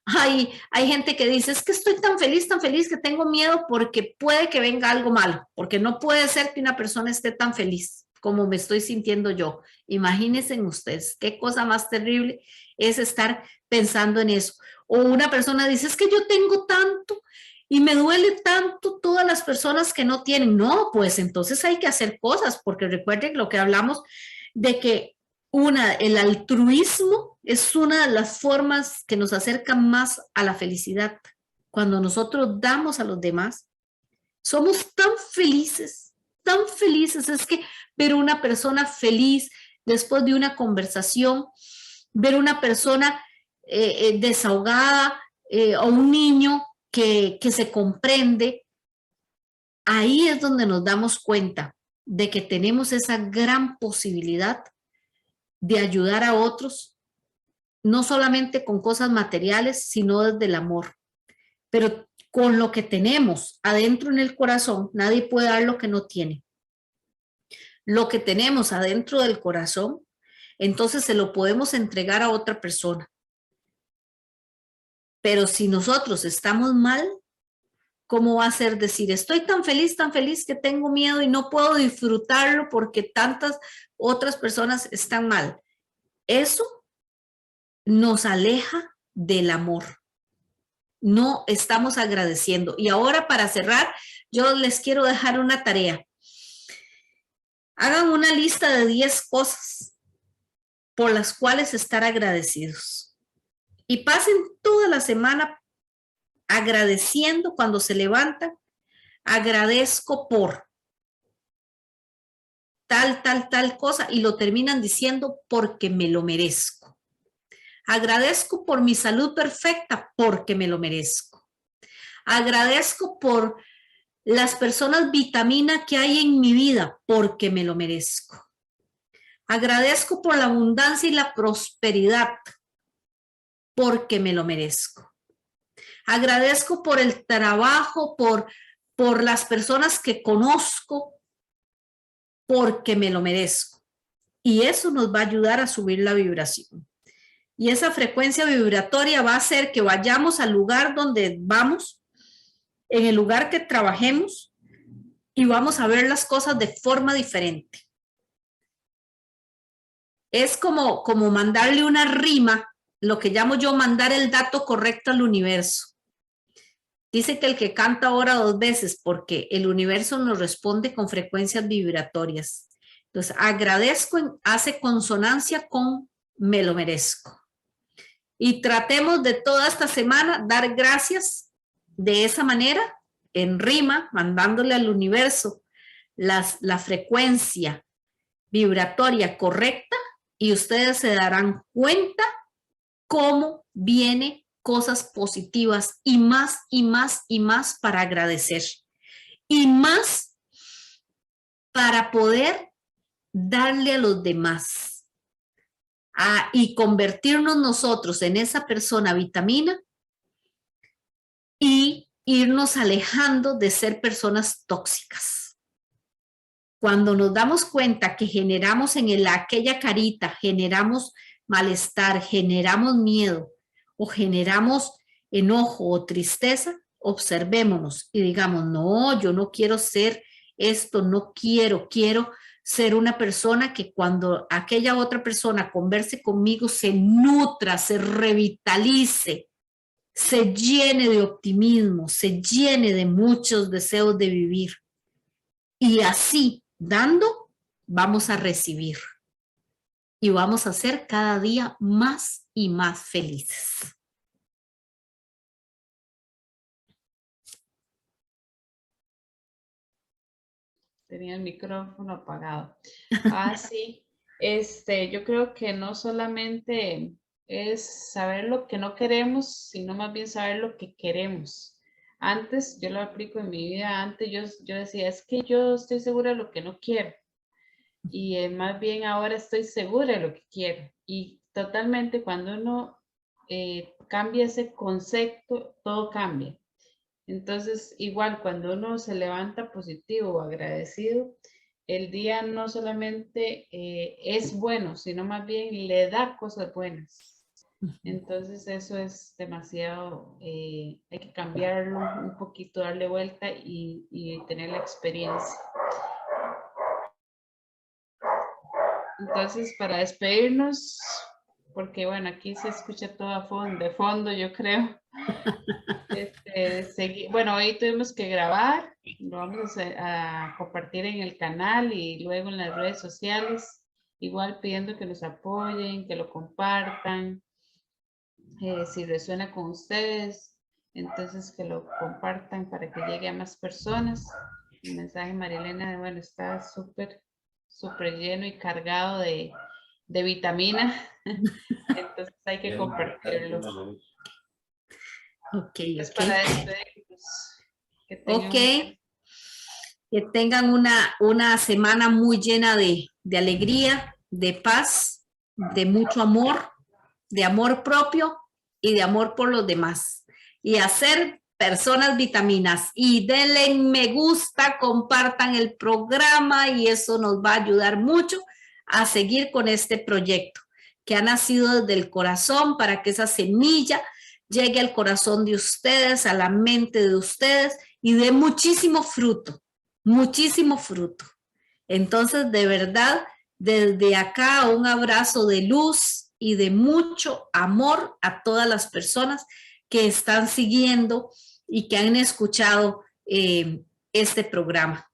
Hay gente que dice, es que estoy tan feliz que tengo miedo porque puede que venga algo malo, porque no puede ser que una persona esté tan feliz como me estoy sintiendo yo. Imagínense ustedes, qué cosa más terrible es estar pensando en eso. O una persona dice, es que yo tengo tanto y me duele tanto todas las personas que no tienen. No, pues entonces hay que hacer cosas, porque recuerden lo que hablamos de que el altruismo es una de las formas que nos acerca más a la felicidad. Cuando nosotros damos a los demás, somos tan felices. Es que ver una persona feliz después de una conversación, ver una persona desahogada o un niño que se comprende, ahí es donde nos damos cuenta de que tenemos esa gran posibilidad de ayudar a otros, no solamente con cosas materiales, sino desde el amor. Pero con lo que tenemos adentro en el corazón, nadie puede dar lo que no tiene. Lo que tenemos adentro del corazón, entonces se lo podemos entregar a otra persona. Pero si nosotros estamos mal, ¿cómo va a ser decir, estoy tan feliz que tengo miedo y no puedo disfrutarlo porque tantas otras personas están mal? eso nos aleja del amor. No estamos agradeciendo. Y ahora, para cerrar, yo les quiero dejar una tarea. Hagan una lista de 10 cosas por las cuales estar agradecidos. Y pasen toda la semana agradeciendo cuando se levantan. Agradezco por tal cosa, y lo terminan diciendo porque me lo merezco. Agradezco por mi salud perfecta porque me lo merezco. Agradezco por las personas vitamina que hay en mi vida porque me lo merezco. Agradezco por la abundancia y la prosperidad porque me lo merezco. Agradezco por el trabajo, por las personas que conozco porque me lo merezco. Y eso nos va a ayudar a subir la vibración. Y esa frecuencia vibratoria va a hacer que vayamos al lugar donde vamos, en el lugar que trabajemos, y vamos a ver las cosas de forma diferente. Es como mandarle una rima, lo que llamo yo mandar el dato correcto al universo. Dice que el que canta ora 2 veces porque el universo nos responde con frecuencias vibratorias. Entonces, agradezco hace consonancia con me lo merezco. Y tratemos de toda esta semana dar gracias de esa manera, en rima, mandándole al universo la frecuencia vibratoria correcta, y ustedes se darán cuenta cómo viene cosas positivas y más y más y más para agradecer. Y más para poder darle a los demás. Y convertirnos nosotros en esa persona vitamina y irnos alejando de ser personas tóxicas. Cuando nos damos cuenta que generamos en aquella carita, generamos malestar, generamos miedo o generamos enojo o tristeza, observémonos y digamos, no, yo no quiero ser esto, no quiero ser una persona que cuando aquella otra persona converse conmigo se nutra, se revitalice, se llene de optimismo, se llene de muchos deseos de vivir. Y así, dando, vamos a recibir. Y vamos a ser cada día más y más felices. Tenía el micrófono apagado. Sí. Yo creo que no solamente es saber lo que no queremos, sino más bien saber lo que queremos. Antes, yo lo aplico en mi vida, antes yo decía, es que yo estoy segura de lo que no quiero. Y más bien ahora estoy segura de lo que quiero. Y totalmente cuando uno cambia ese concepto, todo cambia. Entonces, igual cuando uno se levanta positivo o agradecido, el día no solamente es bueno, sino más bien le da cosas buenas. Entonces eso es demasiado, hay que cambiarlo un poquito, darle vuelta y tener la experiencia. Entonces, para despedirnos, porque bueno, aquí se escucha todo de fondo, yo creo. Bueno, hoy tuvimos que grabar, lo vamos a compartir en el canal y luego en las redes sociales, igual pidiendo que nos apoyen, que lo compartan, si resuena con ustedes, entonces que lo compartan para que llegue a más personas. El mensaje, Marilena, bueno, está súper lleno y cargado de vitamina, entonces hay que compartirlo. Ok, pues para despedirnos. Que tengan una semana muy llena de alegría, de paz, de mucho amor, de amor propio y de amor por los demás. Y hacer personas vitaminas. Y denle me gusta, compartan el programa y eso nos va a ayudar mucho a seguir con este proyecto que ha nacido desde el corazón para que esa semilla llegue al corazón de ustedes, a la mente de ustedes y dé muchísimo fruto, muchísimo fruto. Entonces, de verdad, Desde acá, un abrazo de luz y de mucho amor a todas las personas que están siguiendo y que han escuchado este programa.